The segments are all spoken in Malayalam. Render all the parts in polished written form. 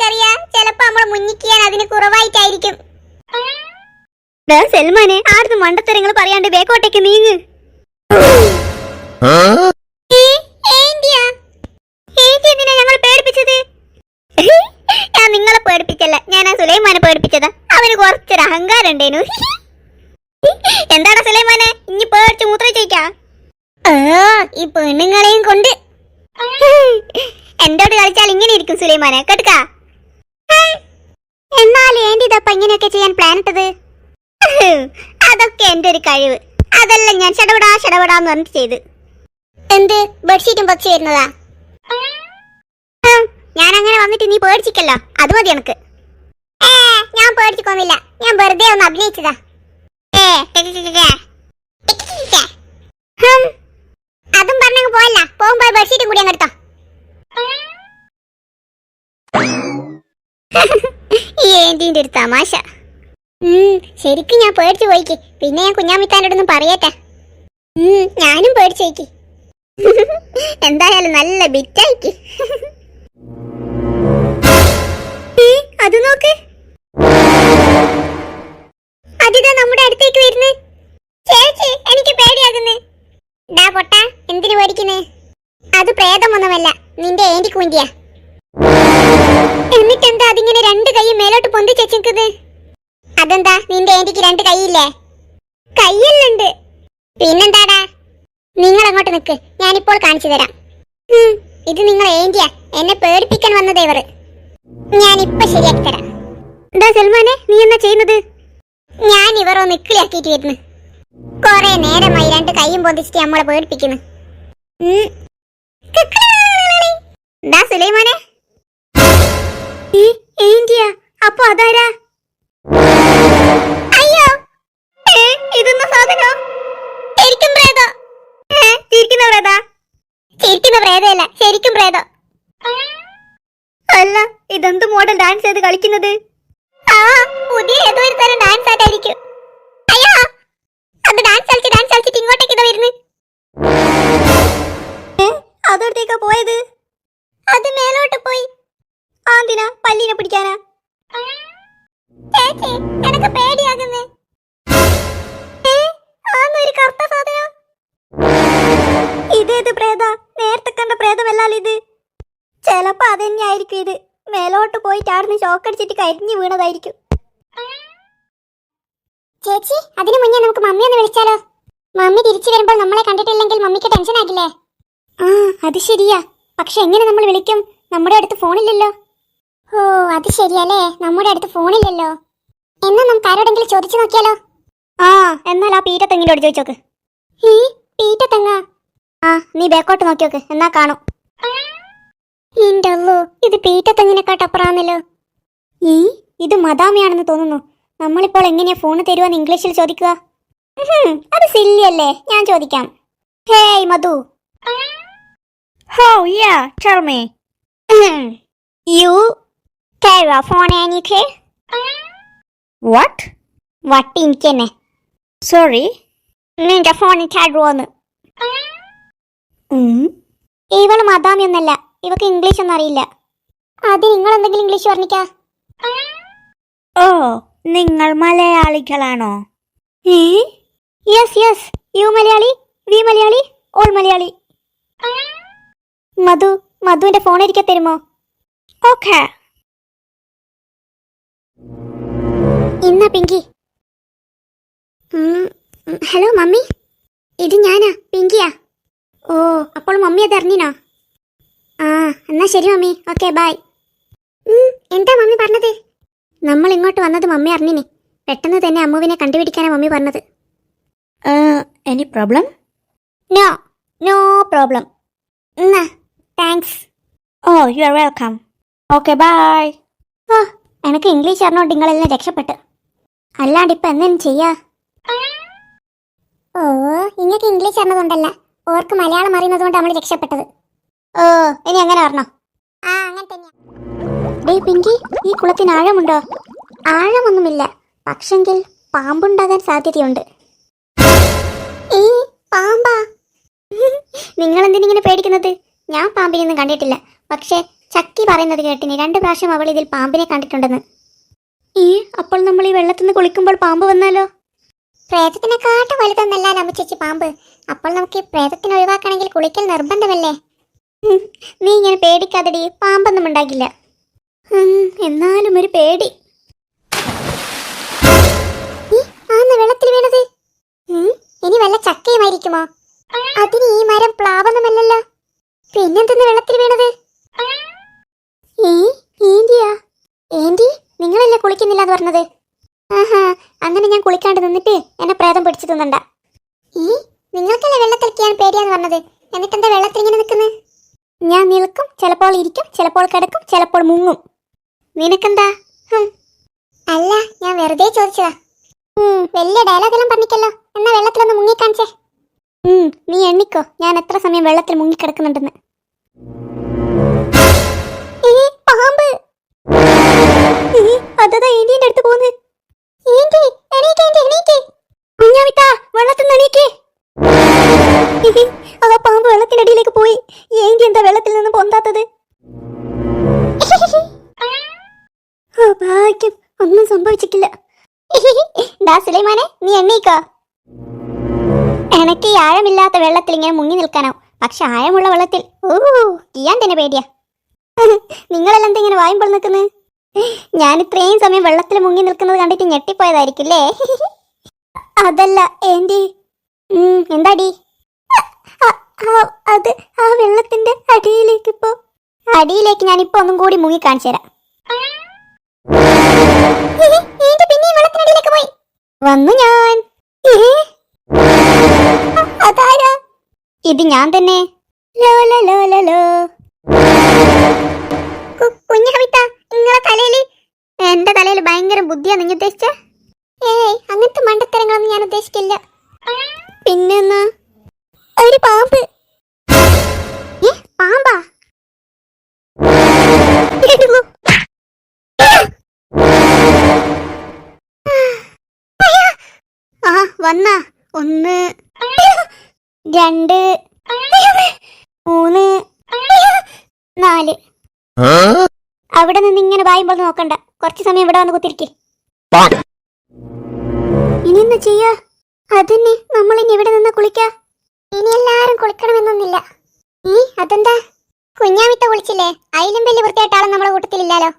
ആർക്കറിയാം, ചിലപ്പോ നമ്മളെ മുന്നിക്കാൻ അതിന് കുറവായിട്ടായിരിക്കും. സൽമാനെ ആർന്ന് മണ്ടത്തരങ്ങൾ പറയാണ്ട് ബേക്കോട്ടേക്ക് നീങ്ങ്. ഞങ്ങൾ പേടിപ്പിച്ചത് ഞാൻ നിങ്ങളെ പേടിപ്പിച്ചല്ല, ഞാൻ ആ സുലൈമാനെ പേടിപ്പിച്ചതാ. അവന് കുറച്ചൊരു അഹങ്കാരം ഉണ്ടേനു. എന്താടാ സുലൈമാനെ, ഇനി പേടിച്ച് മൂത്രയിച്ചാ? ഈ പെണ്ണുങ്ങളെയും കൊണ്ട് എന്തോട് കളിച്ചാൽ ഇങ്ങനെ ഇരിക്കും സുലൈമാനെ, കേട്ടുക്കാ. എന്നാലും ഏന്റി ഇതപ്പ ഇങ്ങനെയൊക്കെ ചെയ്യാൻ പ്ലാൻ ഇട്ടത്? അതൊക്കെ എന്റെ ഒരു കഴിവ്. അതെല്ലാം ഞാൻ ഷടപടാന്ന് പറഞ്ഞിട്ട് ചെയ്ത്. എന്ത് ബെഡ്ഷീറ്റും പച്ച വരുന്നതാ? ഞാൻ അങ്ങനെ വന്നിട്ട് നീ പേടിച്ചിക്കല്ലോ, അത് മതി എനക്ക്. ഞാൻ പേടിച്ചിക്കൊന്നില്ല, ഞാൻ വെറുതെ ഒന്ന് അഭിനയിച്ചതാ. അതും പറഞ്ഞങ്ങ് പോയല്ല, പോകുമ്പോ ബെഡ്ഷീറ്റും കൂടി അങ്ങെടുത്തോ. ഈ ഏന്റിന്റെ ഒരു തമാശ. ശരിക്കും ഞാൻ പേടിച്ചു പോയിക്ക്. പിന്നെ ഞാൻ കുഞ്ഞാമിത്താനോടൊന്നും പറയട്ടെ. ഞാനും പേടിച്ചു പോയിക്ക്. എന്തായാലും നല്ല ബിറ്റായിക്ക്. അത് നോക്ക്, അതിതാ നമ്മുടെ അടുത്തേക്ക് വരുന്നു. ചേച്ചി എനിക്ക് പേടിയാകുന്നു. ഡാ പൊട്ട, എന്തിനു പേടിക്കുന്നേ? അത് പ്രേതമൊന്നുമല്ല, നിന്റെ ഏന്റി കുഞ്ഞിയാ. എന്നിട്ടെന്താ അതിങ്ങനെ രണ്ട് കൈയും മേലോട്ട് പൊന്തിച്ചെക്കുന്നത്? അതെന്താ, നിന്റെ ഏന്റിക്ക് രണ്ട് കൈയില്ലേ? കൈയെല്ലുണ്ട്. പിന്നെന്താടാ? നിങ്ങൾ അങ്ങോട്ട് നിക്ക്, ഞാനിപ്പോൾ കാണിച്ചു തരാം. ഇത് നിങ്ങളെ ഏന്റിയാ, എന്നെ പേടിപ്പിക്കാൻ വന്നത് ഇവർ. ഞാനിപ്പൊ ശരിയാക്കി തരാം. എന്താ സൽമാനെ, നീ എന്നാ ചെയ്യുന്നത്? ഞാൻ ഇവരോ നിക്കിളിയാക്കിയിട്ട് വരുന്നു. കൊറേ നേരമായി രണ്ട് കൈയും പൊന്തിച്ചിട്ട് നമ്മളെ പേടിപ്പിക്കുന്നു. സുലൈമാനെ, അപ്പൊ അതാരാ? അയ്യോ, ഇതൊന്നും സാധനോ? ശരിക്കും പ്രേതോ? ചിരിക്കുന്ന പ്രേതാ? ചിരിക്കുന്ന പ്രേതയല്ല, ശരിക്കും പ്രേതോ. അല്ല, ഇതെന്ത് മോഡൽ ഡാൻസ് ചെയ്ത് കളിക്കുന്നത്? പുതിയ ഏതോ ഒരു തരം ഡാൻസ് ആയിട്ടായിരിക്കും. അയ്യോ, അത് ഡാൻസ് കളിച്ചിട്ട് ഇങ്ങോട്ടേക്ക് ഇതാ വരുന്നു. അതോടത്തേക്കാ പോയത്? അത് മേലോട്ട് പോയി. ആന്തിനാ? പല്ലിനെ പിടിക്കാനാ? ചേച്ചി, എനക്ക് പേടിയാകുന്നേ. ആന്നൊരു കറുത്ത സാധനം. ഇതേത് പ്രേതാ? നേരത്തെ കണ്ട പ്രേതമല്ലാലോ ഇത്. ചെലപ്പോ അതെന്നെയായിരിക്കും ഇത്. മേലോട്ട് പോയി ചാടുന്ന ഷോക്കടിച്ചിട്ട് കരിഞ്ഞു വീണതായിരിക്കും. ചേച്ചി, അതിനു മുന്നേ നമുക്ക് മമ്മി ഒന്ന് വിളിച്ചാലോ? മമ്മി തിരിച്ചു വരുമ്പോൾ നമ്മളെ കണ്ടിട്ടില്ലെങ്കിൽ മമ്മിക്ക് ടെൻഷൻ ആകില്ലേ? അത് ശരിയാ. പക്ഷെ എങ്ങനെ നമ്മൾ വിളിക്കും? നമ്മുടെ അടുത്ത് ഫോണില്ലല്ലോ. ഓ, അത് ശരിയല്ലേ, നമ്മുടെ അടുത്ത് ഫോണില്ലല്ലോ. എന്നാ നമുക്ക് ആരോടെങ്കിലും ചോദിച്ചു നോക്കിയാലോ? എന്നാൽ ആ പീറ്റത്തെങ്ങിനോട് ചോദിച്ചോക്ക്. ഈ പീറ്റത്തെങ്ങ? നീ ബേക്കോട്ട് നോക്കി നോക്ക്, എന്നാ കാണും. ഇണ്ടല്ലോ, ഇത് പീറ്റത്തെങ്ങിനെക്കാട്ടപ്പുറാന്നല്ലോ. ഇത് മദാമിയാണെന്ന് തോന്നുന്നു. നമ്മളിപ്പോൾ എങ്ങനെയാ ഫോണ് തരുവാന്ന് ഇംഗ്ലീഷിൽ ചോദിക്കുക? അത് സില്ലിയല്ലേ, ഞാൻ ചോദിക്കാം. Hey Madhu. Oh yeah, tell me. You carry a phone and you care? What? What ഇൻകെന്നെ? Sorry. നിന്റെ ഫോണിൽ ചാടുവോന്ന്? ഇവള് മദാമിയൊന്നല്ല, ഇവക്ക് ഇംഗ്ലീഷ് ഒന്നും അറിയില്ല. അത് നിങ്ങൾ എന്തെങ്കിലും ഇംഗ്ലീഷ് പറഞ്ഞിക്കാ? ഓ, നിങ്ങൾ മലയാളികളാണോ? Yes yes. You Malayali, we Malayali, all Malayali. മധുവിന്റെ ഫോൺ ഇരിക്കെ തരുമോ? ഓക്കെ. ഇന്നാ പിങ്കി. ഹലോ മമ്മി, ഇത് ഞാനാ, പിങ്കിയാ. ഓ, അപ്പോൾ മമ്മി അത് അറിഞ്ഞിനോ? എന്നാ ശരി മമ്മി, ഓക്കെ ബൈ. എന്താ മമ്മി പറഞ്ഞത്? നമ്മൾ ഇങ്ങോട്ട് വന്നത് മമ്മി അറിഞ്ഞിനെ. പെട്ടെന്ന് തന്നെ അമ്മുവിനെ കണ്ടുപിടിക്കാനാ മമ്മി പറഞ്ഞത്. Any problem? No, no problem. Thanks. Oh, you are welcome. Okay bye. എനിക്ക് ഇംഗ്ലീഷ് അറിഞ്ഞോണ്ട് നിങ്ങളെല്ലാം രക്ഷപ്പെട്ട്. അല്ലാണ്ട് ഇപ്പൊ എന്തെങ്കിലും ചെയ്യാ? ഓ, ഇങ്ങക്ക് ഇംഗ്ലീഷ് അറിഞ്ഞതുകൊണ്ടല്ല, ഓർക്ക് മലയാളം അറിയുന്നതുകൊണ്ട് നമ്മൾ രക്ഷപ്പെട്ടത്. ഓ, ഇനി അങ്ങനെ പറഞ്ഞോ? അങ്ങനെ തന്നെയാ. ഡേ പിങ്കി, ഈ കുളത്തിന് ആഴമുണ്ടോ? ആഴമൊന്നുമില്ല, പക്ഷെങ്കിൽ പാമ്പുണ്ടാകാൻ സാധ്യതയുണ്ട്. പാമ്പാ? നിങ്ങൾ എന്തിനിങ്ങനെ പേടിക്കുന്നത്? ഞാൻ പാമ്പിനൊന്നും കണ്ടിട്ടില്ല, പക്ഷെ ചക്കി പറയുന്നത് കേട്ടിനി 2 പ്രാവശ്യം അവൾ ഇതിൽ പാമ്പിനെ കണ്ടിട്ടുണ്ടെന്ന്. അപ്പോൾ നമ്മൾ ഈ വെള്ളത്തിൽ നിന്ന് കുളിക്കുമ്പോൾ പാമ്പ് വന്നാലോ? പ്രേതത്തിനെക്കാട്ടും വലുതൊന്നല്ല അമ്മച്ചേച്ചി പാമ്പ്. അപ്പോൾ നമുക്ക് ഈ പ്രേതത്തിനെ ഒഴിവാക്കണമെങ്കിൽ കുളിക്കൽ നിർബന്ധമല്ലേ? നീ ഇങ്ങനെ പേടിക്കാതെടി, പാമ്പൊന്നും ഉണ്ടാകില്ല. എന്നാലും ഒരു പേടി. ആന്ന് വെള്ളത്തിൽ വീണത്. ഇനി വല്ല ചക്കയുമായിരിക്കുമോ? അതിന് ഈ മരം പ്ലാവൊന്നുമല്ലല്ലോ. പിന്നെന്തെന്ന് വെള്ളത്തിൽ വീണത്? ഏന്റിയാ? ഏന്റി നിങ്ങളല്ലേ കുളിക്കുന്നില്ല എന്ന് പറഞ്ഞത്? ആഹാ, അങ്ങനെ ഞാൻ കുളിക്കാണ്ട് നിന്നിട്ട് എന്നെ പ്രേതം പിടിച്ചു തിന്നണ്ട. നിങ്ങൾക്കല്ലേ വെള്ളത്തിൽ കളിക്കാൻ പേടിയാന്ന് പറഞ്ഞത്, എന്നിട്ടെന്താ വെള്ളത്തിൽ ഇങ്ങനെ നിൽക്കുന്നത്? ഞാൻ നിൽക്കും, ചിലപ്പോൾ ഇരിക്കും, ചിലപ്പോൾ കിടക്കും, ചിലപ്പോൾ മുങ്ങും. നിനക്കെന്താ? അല്ല, ഞാൻ വെറുതെ ചോദിച്ചതാ. വലിയ ഡയലോഗെല്ലാം പറഞ്ഞിക്കല്ലോ, എന്നാ വെള്ളത്തിലൊന്ന് മുങ്ങിക്കാണിച്ചേ. നീ എണ്ണിക്കോ ഞാൻ എത്ര സമയം വെള്ളത്തിൽ മുങ്ങിക്കിടക്കുന്നുണ്ടെന്ന്. പാമ്പ്! അതാ ഏന്റിന്റെ അടുത്ത് പോന്ന്. ഏന്റി എണീക്ക്, എണീക്ക്. കുഞ്ഞാമിത്താ, വെള്ളത്തിൽ നിന്ന് എണീക്ക്. ആ പാമ്പ് വെള്ളത്തിനടിയിലേക്ക് പോയി. ഏന്റി എന്താ വെള്ളത്തിൽ നിന്ന് പൊന്താത്തത്? ഭാഗ്യം, ഒന്നും സംഭവിച്ചിട്ടില്ല. ഡാ സുലൈമാനെ, നീ എണ്ണീക്കോ. എനക്ക് ഈ ആഴമില്ലാത്ത വെള്ളത്തിൽ ഇങ്ങനെ മുങ്ങി നിൽക്കാനാവും, പക്ഷെ ആഴമുള്ള വെള്ളത്തിൽ ചെയ്യാൻ തന്നെ പേടിയാ. നിങ്ങളെല്ലാം എന്താ ഇങ്ങനെ വായുമ്പോൾ നിൽക്കുന്നത്? ഞാൻ ഇത്രയും സമയം വെള്ളത്തിൽ മുങ്ങി നിൽക്കുന്നത് കണ്ടിട്ട് ഞെട്ടിപ്പോയതായിരിക്കില്ലേ? അതല്ല ഏന്റി. എന്താടി? അത് ആ വെള്ളത്തിന്റെ അടിയിലേക്ക് ഞാനിപ്പോ ഒന്നും കൂടി മുങ്ങി കാണിച്ചു തരാം. പോയി വന്നു ഞാൻ. അതാരാ? ഇത് ഞാൻ തന്നെ. കുഞ്ഞാമിത്ത, നിങ്ങളെ തലയില് എന്റെ തലയിൽ ഭയങ്കര ബുദ്ധിയാ നിങ്ങൾ ഉദ്ദേശിച്ച? അങ്ങനത്തെ മണ്ടത്തരങ്ങളൊന്നും ഞാൻ ഉദ്ദേശിക്കില്ല. പിന്നെന്നാ? ഒരു പാമ്പ്. പാമ്പാ? വന്ന 1 2 3 4. അവിടെ നിന്ന് ഇങ്ങനെ വായുമ്പോൾ നോക്കണ്ട, കുറച്ച് സമയം ഇവിടെ വന്ന് കുത്തിരിക്കേ. ഇനി എന്താ ചെയ്യാ? അതന്നെ, നമ്മൾ ഇനി ഇവിടെ നിന്ന് കുളിക്കാ. ഇനി എല്ലാരും കുളിക്കണമെന്നൊന്നില്ല. അതെന്താ? കുഞ്ഞാമിത്ത കുളിച്ചില്ലേ? അതിലും വലിയ വൃത്തിയായിട്ട് ആളും നമ്മളെ കൂട്ടത്തിലില്ലാലോ.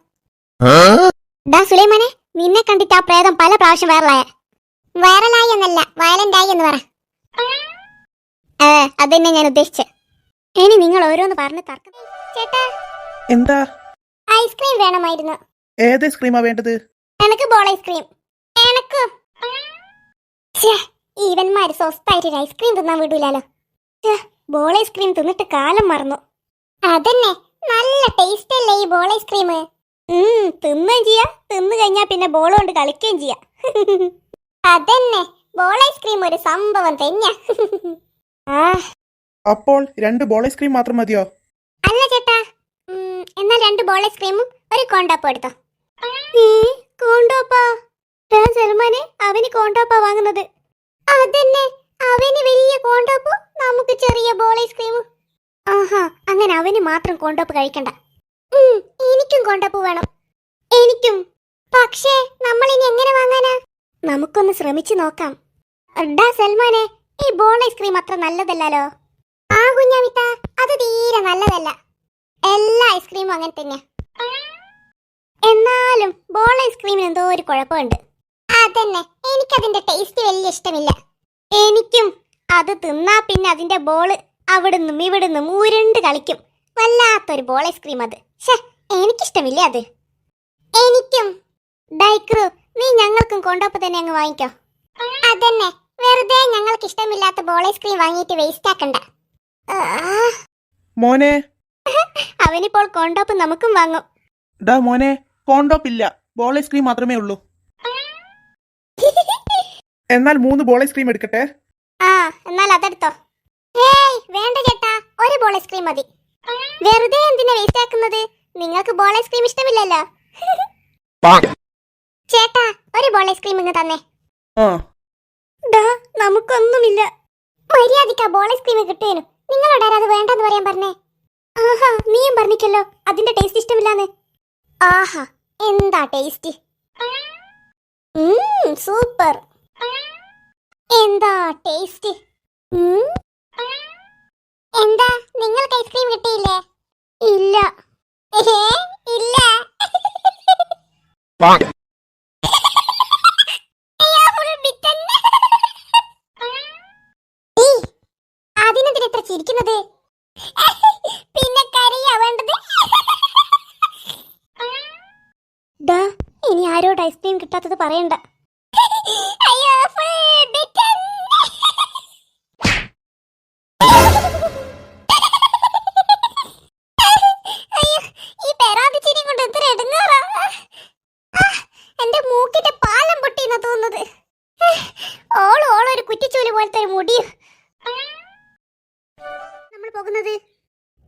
ഡാ സുലൈമാനെ, നിന്നെ കണ്ടിട്ട് ആ പ്രേതം പല പ്രാവശ്യം വൈറലായി എന്നല്ല, വയലന്റായി എന്ന് പറ. അതന്നെ ഞാൻ ഉദ്ദേശിച്ച. ഇനി നിങ്ങൾ ഓരോന്ന് പറഞ്ഞ് തർക്കം. ചേട്ടാ, എന്താ? ഐസ്ക്രീം വേണമായിരുന്നു. ഏത് ഐസ്ക്രീമാ വേണ്ടത്? എനിക്ക് ബോൾ ഐസ്ക്രീം. എനക്ക് ഈവന്മാര് സ്വസ്ഥായിട്ട് ഒരു ഐസ്ക്രീം തിന്നാൻ വിടൂലോ. ബോൾ ഐസ്ക്രീം തിന്നിട്ട് കാലം മറന്നു. അതന്നെ, നല്ല ടേസ്റ്റ് അല്ലേ ഈ ബോൾ ഐസ്ക്രീം? തിന്നുകയും ചെയ്യാ, തിന്നു കഴിഞ്ഞാ പിന്നെ ബോൾ കൊണ്ട് കളിക്കുകയും ചെയ്യാ. അതന്നെ, ബോൾ ഐസ്ക്രീം ഒരു സംഭവം തന്നെയാ. അപ്പോൾ 2 ബോൾ ഐസ്ക്രീം മാത്രം മതിയോ? അല്ല ചേട്ടാ, എന്നാൽ 2 ബോൾ ഐസ്ക്രീമും ഒരു കോണ്ടോപ്പും എടുത്തോ. കോണ്ടോപ്പാ? സൽമാനെ, അവന് കോണ്ടോപ്പാ വാങ്ങുന്നത്. അതന്നെ, അവന് വലിയ കോണ്ടോപ്പും നമുക്ക് ചെറിയ ബോൾ ഐസ്ക്രീമും. ആഹാ, അങ്ങനെ അവന് മാത്രം കോണ്ടോപ്പ് കഴിക്കണ്ട. എനിക്കും കോണ്ടോപ്പ് വേണം. എനിക്കും. പക്ഷേ നമ്മൾ ഇനി എങ്ങനെ വാങ്ങാനാ? നമുക്കൊന്ന് ശ്രമിച്ചു നോക്കാം. ഡാ സൽമാനെ, ഈ ബോൾ ഐസ്ക്രീം അത്ര നല്ലതല്ലോ. ആ കുഞ്ഞാമിത്ത, അത് തീരെ നല്ലതല്ല. എല്ലാ ഐസ്ക്രീമും അങ്ങനെ തന്നെയാ. എന്നാലും ബോൾ ഐസ്ക്രീമിന് എന്തോ ഒരു കുഴപ്പമുണ്ട്. അതന്നെ, എനിക്കതിന്റെ ടേസ്റ്റ് വലിയ ഇഷ്ടമില്ല. എനിക്കും. അത് തിന്നാ പിന്നെ അതിന്റെ ബോള് അവിടുന്നും ഇവിടുന്നും ഉരുണ്ട് കളിക്കും. വല്ലാത്തൊരു ബോൾ ഐസ്ക്രീം അത്. എനിക്കിഷ്ടമില്ല അത്. എനിക്കും. ഡൈക്രു, നീ ഞങ്ങൾക്കും കോണ്ടോപ്പ് തന്നെ അങ്ങ് വാങ്ങിക്കോ. അതന്നെ, വെറുതെ ഞങ്ങൾക്ക് ഇഷ്ടമില്ലാത്ത ബോൾ ഐസ്ക്രീം വാങ്ങിയിട്ട് വേസ്റ്റ് ആക്കണ്ട. മോനെ, അവനിപ്പോൾ കോണ്ടോപ്പ് നമുക്കും വാങ്ങും. ഡാ മോനെ, കോണ്ടോപ്പ് ഇല്ല, ബോൾ ഐസ്ക്രീം മാത്രമേ ഉള്ളൂ. എന്നാൽ 3 ബോൾ ഐസ്ക്രീം എടുക്കട്ടെ? എന്നാൽ അതെടുത്തോ. വേണ്ട ചേട്ടാ, ഒരു ബോൾ ഐസ്ക്രീം മതി. വെറുതെ എന്തിനാ വേസ്റ്റ് ആക്കുന്നത്? നിങ്ങൾക്ക് ബോൾ ഐസ്ക്രീം ഇഷ്ടമില്ലല്ലോ. ചേട്ടാ, ഒരു ബോൾ ഐസ്ക്രീം ഇങ്ങ് തന്നെ. നമുക്കൊന്നുമില്ല. മര്യാദയ്ക്ക് ബോൾ ഐസ്ക്രീം കിട്ടേനു. നിങ്ങളോട് അത് വേണ്ടെന്ന് പറയാൻ പറഞ്ഞേ. ആഹാ, നീയും പറഞ്ഞിട്ടല്ലോ. അതിന്റെ ടേസ്റ്റ് ഇഷ്ടമില്ലാന്ന്. ആഹാ, എന്താ ടേസ്റ്റ്! സൂപ്പർ! എന്താ ടേസ്റ്റ്! എന്താ നിങ്ങൾക്ക് ഐസ്ക്രീം കിട്ടിയില്ലേ? ഇല്ല. ഇല്ല. അതിനെന്തിനാ ഇത്ര ചിരിക്കുന്നത്? പിന്നെ കരയാ വേണ്ടത്? ഇനി ആരോട് ഐസ്ക്രീം കിട്ടാത്തത് പറയണ്ട. എന്റെ മൂക്കിന്റെ പാലം പൊട്ടിയെന്നാ തോന്നുന്നത്. ഓളൊരു കുറ്റിച്ചൂല് പോലത്തെ ഒരു മുടി. നമ്മൾ പോകുന്നത്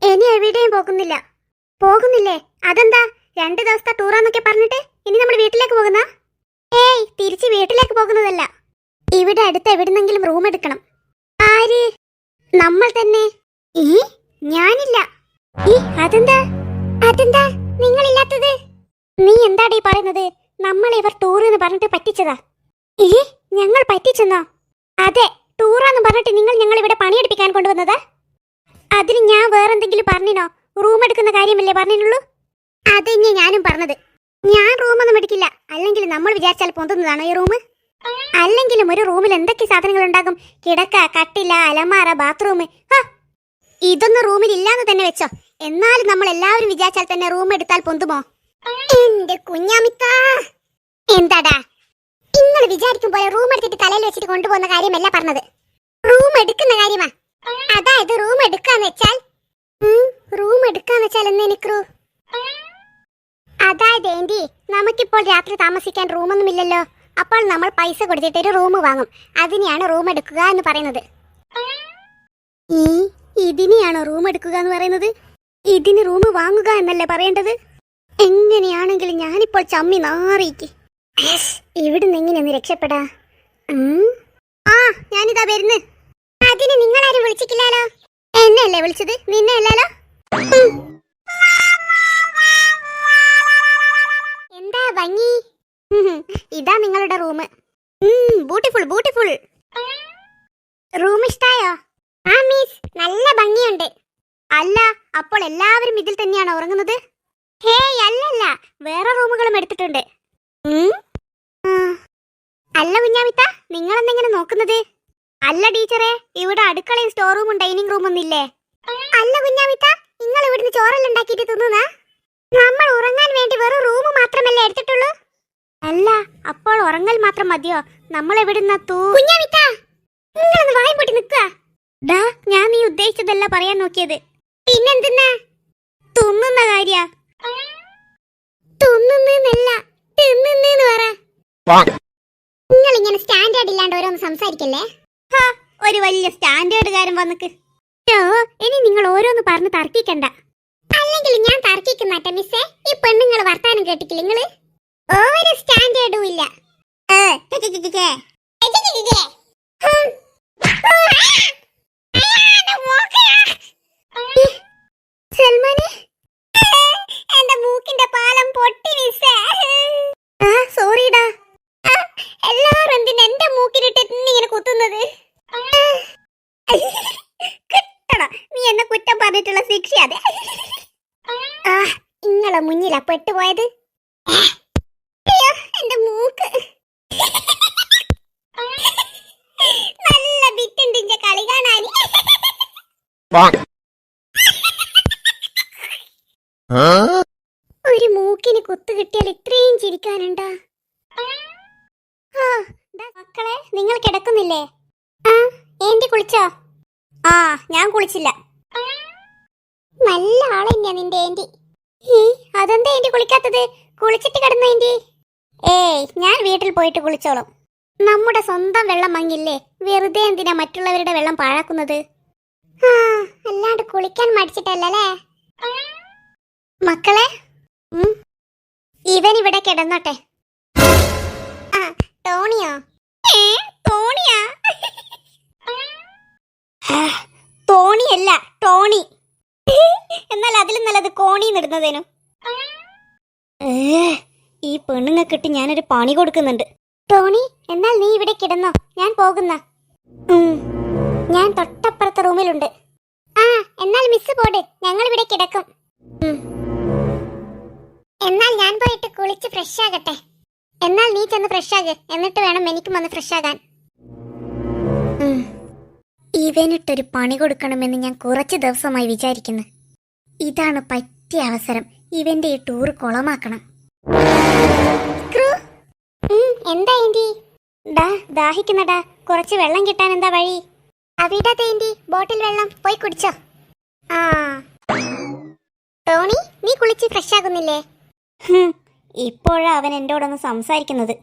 ഇനി എവിടെയും പോകുന്നില്ലേ? അതെന്താ 2 ദിവസത്തെ ടൂറാന്നൊക്കെ പറഞ്ഞിട്ട് ഇനി നമ്മൾ വീട്ടിലേക്ക് പോകുന്ന? ഏയ്, തിരിച്ച് വീട്ടിലേക്ക് പോകുന്നതല്ല. ഇവിടെ അടുത്ത് എവിടുന്നെങ്കിലും റൂം എടുക്കണം. ആര്? നമ്മൾ തന്നെ. ഞാനില്ല. അതെന്താ നിങ്ങളില്ലാത്തത്? നീ എന്താടീ പറയുന്നത്? നമ്മൾ ഇവർ ടൂർ എന്ന് പറഞ്ഞിട്ട് പറ്റിച്ചതാ. ഞങ്ങൾ പറ്റിച്ചെന്നോ? അതെ, ടൂറാന്ന് പറഞ്ഞിട്ട് നിങ്ങൾ ഞങ്ങൾ ഇവിടെ പണിയെടുപ്പിക്കാൻ കൊണ്ടുവന്നതാ. അതിന് ഞാൻ വേറെന്തെങ്കിലും പറഞ്ഞിനോ? റൂം എടുക്കുന്ന കാര്യമല്ലേ പറഞ്ഞിട്ടുള്ളൂ. അതന്നെ ഞാനും പറഞ്ഞത്. ഞാൻ റൂമൊന്നും എടുക്കില്ല. അല്ലെങ്കിൽ നമ്മൾ വിചാരിച്ചാൽ പൊന്തുന്നതാണോ ഈ റൂം? അല്ലെങ്കിലും ഒരു റൂമിൽ എന്തൊക്കെ സാധനങ്ങൾ ഉണ്ടാകും? കിടക്ക, കട്ടില, അലമാര, ബാത്റൂം. ഇതൊന്നും റൂമിൽ ഇല്ലാന്ന് തന്നെ വെച്ചോ. എന്നാലും നമ്മൾ എല്ലാവരും വിചാരിച്ചാൽ തന്നെ റൂം എടുത്താൽ പൊന്തുമോ? എന്റെ കുഞ്ഞാമിത്ത, എന്താടാ നിങ്ങൾ വിചാരിക്കും പോലെ റൂം എടുത്തിട്ട് തലയിൽ വെച്ചിട്ട് കൊണ്ടുപോകുന്ന കാര്യമല്ല പറഞ്ഞത്. റൂം എടുക്കുന്ന കാര്യമാ. അതായത് റൂം എടുക്കാന്ന് വെച്ചാൽ എന്ന് എനിക്ക്. അതായത് ഏന്റി, നമുക്കിപ്പോൾ രാത്രി താമസിക്കാൻ റൂമൊന്നുമില്ലല്ലോ. അപ്പോൾ നമ്മൾ പൈസ കൊടുത്തിട്ട് ഒരു റൂം വാങ്ങും. അതിനെയാണ് റൂം എടുക്കുക എന്ന് പറയുന്നത്. ഇതിനെയാണോ റൂം എടുക്കുക എന്ന് പറയുന്നത്? ഇതിന് റൂം വാങ്ങുക എന്നല്ലേ പറയേണ്ടത്? എങ്ങനെയാണെങ്കിലും ഞാനിപ്പോൾ ചമ്മി നാറിക്ക്. ഇവിടുന്ന് എങ്ങനെയൊന്ന് രക്ഷപ്പെടാ? ഞാനിതാ വരുന്ന്. അതിന് നിങ്ങളാരും വിളിച്ചിട്ടില്ലല്ലോ. എന്നെയല്ലേ വിളിച്ചത്, നിന്നെ അല്ലല്ലോ. എന്താ ഭംഗി! ഇതാ നിങ്ങളുടെ റൂം. ബ്യൂട്ടിഫുൾ. റൂം ഇഷ്ടായോ? ആ മിസ്, നല്ല ഭംഗിയുണ്ട്. അല്ല, അപ്പോൾ എല്ലാവരും ഇതിൽ തന്നെയാണോ ഉറങ്ങുന്നത്? ഹേയ്, അല്ലല്ല, വേറെ റൂമുകളും എടുത്തിട്ടുണ്ട്. അല്ല കുഞ്ഞാമിത്ത, നിങ്ങളെന്തെങ്ങനെ നോക്കുന്നത്? അല്ല ടീച്ചറെ, ഇവിടെ അടുക്കളയും സ്റ്റോർ റൂമും ഡൈനിങ് റൂമും ഒന്നില്ലേ? അല്ല കുഞ്ഞാമിത്ത, നിങ്ങൾ ഇവിടുന്ന് ചോറെല്ലാം ഉണ്ടാക്കിയിട്ട് തിന്നുന്നാ? നമ്മൾ ഉറങ്ങാൻ വേണ്ടി വെറും റൂം മാത്രമല്ലേ എടുത്തിട്ടുള്ളൂ? അല്ല, അപ്പോൾ ഉറങ്ങൽ മാത്രം മതിയോ? നമ്മൾ എവിടുന്ന കുഞ്ഞാമിത്ത, നിങ്ങളൊന്ന് വായും പൊട്ടി നിൽക്കുക. ഞാൻ നീ ഉദ്ദേശിച്ചതല്ല പറയാൻ നോക്കിയത്. പിന്നെന്തെന്നാ? തുന്നുന്ന കാര്യ. തുന്നുന്നല്ല, തിന്നുന്നെന്ന് പറ. നിങ്ങൾ ഇങ്ങനെ സ്റ്റാൻഡേർഡ് ഇല്ലാണ്ട് ഓരോന്ന് സംസാരിക്കല്ലേ. ഒരു വലിയ സ്റ്റാൻഡേർഡുകാരൻ വന്നിക്ക്. ഇനി നിങ്ങൾ ഓരോന്ന് പറഞ്ഞ് തർക്കിക്കണ്ട. അല്ലെങ്കിൽ ഞാൻ തർക്കിക്കുന്നാട്ടെ മിസ്സേ. ഈ പെണ്ണുങ്ങൾ വർത്താനം കേട്ടിട്ടില്ല നിങ്ങള്? ഒരു സ്റ്റാൻഡേർഡും ഇല്ല. സൽമാനെ, എന്റെ മൂക്കിന്റെ പാലം പൊട്ടി മിസ്സേ. സോറിടാ. എല്ലാവരും എന്തിനാ എന്റെ മൂക്കിലിട്ട് ഇങ്ങനെ കുത്തുന്നത്? കിട്ടണം, നീ എന്നെ കുറ്റം പറഞ്ഞിട്ടുള്ള ശിക്ഷ അതെ. നിങ്ങളെ മുന്നിലാ പെട്ടുപോയത്. എന്റെ മൂക്ക് നല്ല ബിറ്റുണ്ട് ഇന്റെ കളി കാണാന്. ഒരു മൂക്കിന് കുത്തു കിട്ടിയാൽ ഇത്രയും ചിരിക്കാനുണ്ടാ? മക്കളെ, നിങ്ങൾ കിടക്കുന്നില്ലേ? ഏന്റി കുളിച്ചോ? ഞാൻ കുളിച്ചില്ല. നല്ല ആളെന്നെയാ നിന്റെ ഏന്റി. അതെന്താ ഏന്റി കുളിക്കാത്തത്? കുളിച്ചിട്ട് കിടന്നു ഏന്റി. ഏയ്, ഞാൻ വീട്ടിൽ പോയിട്ട് കുളിച്ചോളും. നമ്മുടെ സ്വന്തം വെള്ളം മങ്ങില്ലേ, വെറുതെ എന്തിനാ മറ്റുള്ളവരുടെ വെള്ളം പാഴാക്കുന്നത്? അല്ലാണ്ട് കുളിക്കാൻ മടിച്ചിട്ടല്ലേ മക്കളെ? ഇവനിവിടെ കിടന്നോട്ടെ. ടോണിയോ? ടോണിയാ? ടോണിയല്ല, ടോണി. എന്നാൽ അതിലും നല്ലത് കോണിന്നിടുന്നതേനു. ഈ പെണ്ണുങ്ങൾക്കിട്ട് ഞാനൊരു പണി കൊടുക്കുന്നുണ്ട്. ടോണി, എന്നാൽ നീ ഇവിടെ കിടന്നോ, ഞാൻ പോകുന്ന. ഞാൻ തൊട്ടപ്പുറത്തെ റൂമിലുണ്ട്. ആ, എന്നാൽ മിസ് പോട്, ഞങ്ങൾ ഇവിടെ കിടക്കും. എന്നാൽ ഞാൻ പോയിട്ട് കുളിച്ച് ഫ്രഷ് ആകട്ടെ. എന്നാൽ നീ ചെന്ന് ഫ്രഷ് ആകെ, എന്നിട്ട് വേണം എനിക്കും വന്ന് ഫ്രഷ് ആകാൻ. ഇവനിട്ടൊരു പണി കൊടുക്കണമെന്ന് ഞാൻ കുറച്ച് ദിവസമായി വിചാരിക്കുന്നു. ഇതാണ് പറ്റിയ അവസരം. ഇവന്റെ ഈ ടൂർ കുളമാക്കണം. എന്താ ഏന്റി? ദാഹിക്കുന്നടാ, കുറച്ച് വെള്ളം കിട്ടാൻ എന്താ വഴി? അവിടെ ഏന്റി, ബോട്ടിൽ വെള്ളം, പോയി കുടിച്ചോ. ആ ടോണി, നീ കുളിച്ച് ഫ്രഷ് ആകുന്നില്ലേ? ഇപ്പോഴാ അവൻ എന്നോടൊന്ന് സംസാരിക്കുന്നത്.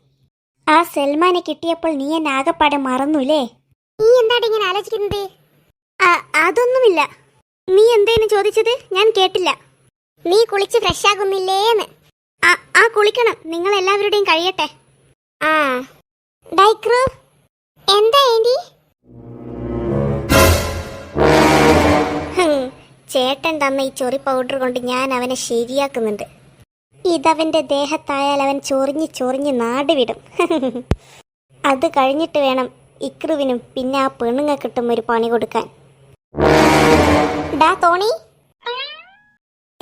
ആ സൽമാനെ കിട്ടിയപ്പോൾ നീ എന്നെ ആകെപ്പാടെ മറന്നുല്ലേ? നീ എന്താണ് ഇങ്ങനെ ആലോചിക്കുന്നത്? അതൊന്നുമില്ല. നീ എന്തേലും ചോദിച്ചത് ഞാൻ കേട്ടില്ല. നീ കുളിച്ച് ഫ്രഷ് ആകുന്നില്ലേന്ന്? ആ കുളിക്കണം, നിങ്ങൾ എല്ലാവരുടെയും കഴിയട്ടെ. ആ ഡൈക്രു, എന്താ ഏന്റി? ചേട്ടൻ തന്ന ഈ ചൊറി പൗഡർ കൊണ്ട് ഞാൻ അവനെ ശരിയാക്കുന്നുണ്ട്. ഇതവന്റെ ദേഹത്തായാൽ അവൻ ചൊറിഞ്ഞ് ചൊറിഞ്ഞ് നാടുവിടും. അത് കഴിഞ്ഞിട്ട് വേണം ഇക്രുവിനും പിന്നെ ആ പെണ്ണുങ്ങൾക്കിട്ടും ഒരു പണി കൊടുക്കാൻ. ഡാ തോണി.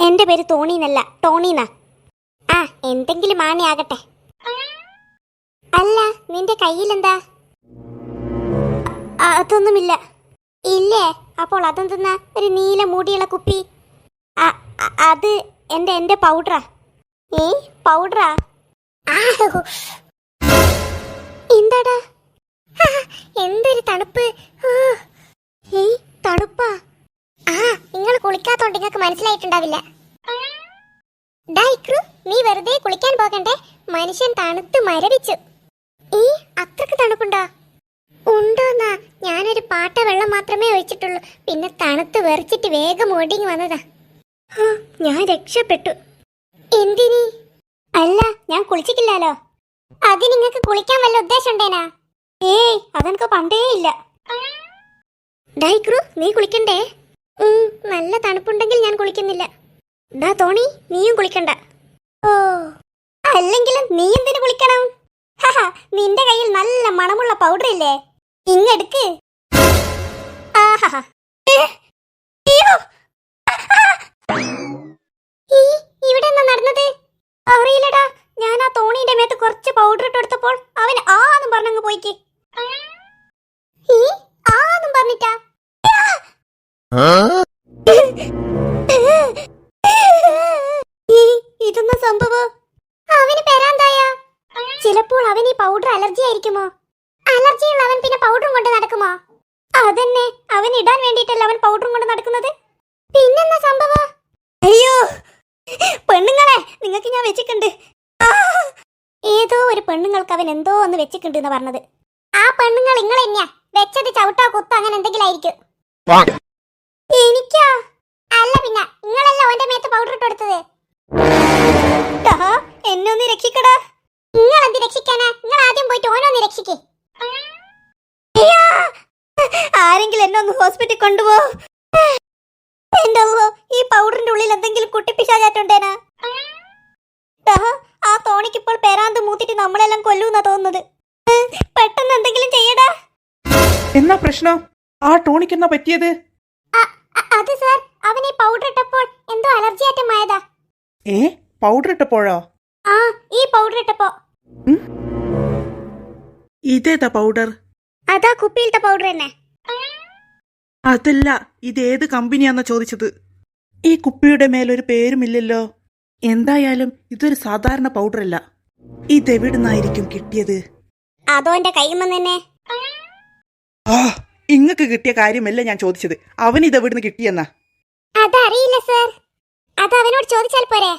എന്റെ പേര് തോണിന്നല്ല, ടോണിന്നാ. ആ, എന്തെങ്കിലും ആണി ആകട്ടെ. അല്ല, നിന്റെ കയ്യിലെന്താ? അതൊന്നുമില്ല. ഇല്ലേ? അപ്പോൾ അതെന്തെന്നാ ഒരു നീല മൂടിയുള്ള കുപ്പി? അത് എന്റെ പൗഡറാ. പൗഡറാ? എന്താടാ, എന്തൊരു തണുപ്പ്! തണുപ്പാ? നിങ്ങൾ കുളിക്കാത്തോണ്ട് നിങ്ങൾക്ക് മനസ്സിലായിട്ടുണ്ടാവില്ല. ഡൈക്രു, നീ വെറുതെ കുളിക്കാൻ പോകണ്ടേ? മനുഷ്യൻ തണുത്ത് മരവിച്ചു. അത്രക്ക് തണുപ്പുണ്ടോ? ഉണ്ടോന്നാ? ഞാനൊരു പാട്ട വെള്ളം മാത്രമേ ഒഴിച്ചിട്ടുള്ളൂ. പിന്നെ തണുത്ത് വെറിച്ചിട്ട് വേഗം ഓടിങ്ങി വന്നതാ. ഞാൻ രക്ഷപ്പെട്ടു. എന്തിനി? അല്ല, ഞാൻ കുളിച്ചിട്ടില്ലല്ലോ. അത് നിങ്ങൾക്ക് കുളിക്കാൻ വല്ല ഉദ്ദേശം ഉണ്ടേനാ? അതെനിക്ക് പണ്ടേ ഇല്ല. ഡൈക്രു, നീ കുളിക്കണ്ടേ? നല്ല തണുപ്പുണ്ടെങ്കിൽ ഞാൻ കുളിക്കുന്നില്ല. ഡാ തോണി, നീയും കുളിക്കണ്ട. ഓ, അല്ലെങ്കിലും നീ എന്തിനു കുളിക്കണം? നിന്റെ കയ്യിൽ നല്ല മണമുള്ള പൗഡർ ഇല്ലേ? ഇങ്ങെടുക്ക്. ഇവിടെ എന്താ നടന്നത്? അറിയില്ലടാ. ഞാൻ ആ തോണിന്റെ മേത്ത് കുറച്ച് പൗഡർ ഇട്ട് കൊടുത്തപ്പോൾ അവൻ ആന്നും പറഞ്ഞങ്ങ് പോയിക്ക്. ആന്നും പറഞ്ഞിട്ടാ? ഇതൊന്നും സംഭവം. അവന് പെരാന്തായ? ചിലപ്പോൾ അവൻ ഈ പൗഡർ അലർജി ആയിരിക്കുമോ? അലർജിയുള്ള അവൻ പിന്നെ പൗഡറും കൊണ്ട് നടക്കുമോ? അതന്നെ, അവൻ ഇടാൻ വേണ്ടിയിട്ടല്ല അവൻ പൗഡറും കൊണ്ട് നടക്കുന്നത്. പിന്നെന്താ സംഭവം? അയ്യോ പെണ്ണുങ്ങളെ, നിങ്ങൾക്ക് ഞാൻ വെച്ചിട്ടുണ്ട്. ഏതോ ഒരു പെണ്ണുങ്ങൾക്ക് അവൻ എന്തോ ഒന്ന് വെച്ചിട്ടുണ്ട് എന്ന് പറഞ്ഞത്. ആ പെണ്ണുങ്ങൾ നിങ്ങൾ തന്നെയാ വെച്ചത്. ചവിട്ടോ കുത്തോ അങ്ങനെ എന്തെങ്കിലും ആയിരിക്കും. എനിക്കാ? അല്ല പിന്നെ, നിങ്ങളല്ല ഓന്റെ മേത്ത് പൗഡർ ഇട്ട് കൊടുത്തത്. എന്നെ ഒന്ന് രക്ഷിക്കടാ. നിങ്ങൾ എന്ത് രക്ഷിക്കാനാ? നിങ്ങൾ ആദ്യം പോയിട്ട് ഓനൊന്ന് രക്ഷിക്കേ. ആരെങ്കിലും എന്നെ ഒന്ന് ഹോസ്പിറ്റലിൽ കൊണ്ടുപോ. എന്റെ ഈ പൗഡറിന്റെ ഉള്ളിൽ എന്തെങ്കിലും കുട്ടിപ്പിശാചാറ്റുണ്ടേനാ? ആ തോണിക്ക് ഇപ്പോൾ പേരാന്ത് മൂത്തിട്ട് നമ്മളെല്ലാം കൊല്ലൂന്നാ തോന്നുന്നത്. പെട്ടെന്ന് എന്തെങ്കിലും ചെയ്യടാ. എന്നാ പ്രശ്നം? ആ ടോണിക്ക് എന്നാ പറ്റിയത്? അത് സാർ, അവൻ ഈ പൗഡർ ഇട്ടപ്പോൾ എന്തോ അലർജി ആറ്റമായതാ. പൗഡർ ഇട്ടപ്പോഴോ? ഈ പൗഡർ ഇട്ടപ്പോ. ഇതേതാ പൗഡർ? അതാ കുപ്പിയിലത്തെ പൗഡർ തന്നെ. അതല്ല, ഇതേത് കമ്പനിയാന്നാ ചോദിച്ചത്. ഈ കുപ്പിയുടെ മേലൊരു പേരുമില്ലല്ലോ. എന്തായാലും ഇതൊരു സാധാരണ പൗഡർ അല്ല. ഇതെവിടുന്നായിരിക്കും കിട്ടിയത്? അതോ എന്റെ കയ്യിൽ നിന്ന് തന്നെ. ഇങ്ങക്ക് കിട്ടിയ കാര്യമല്ല ഞാൻ ചോദിച്ചത്. അവൻ ഇതെവിടുന്ന് കിട്ടിയെന്നാ? അതറിയില്ല സർ. അത് അവനോട് ചോദിച്ചാൽ പോരെ?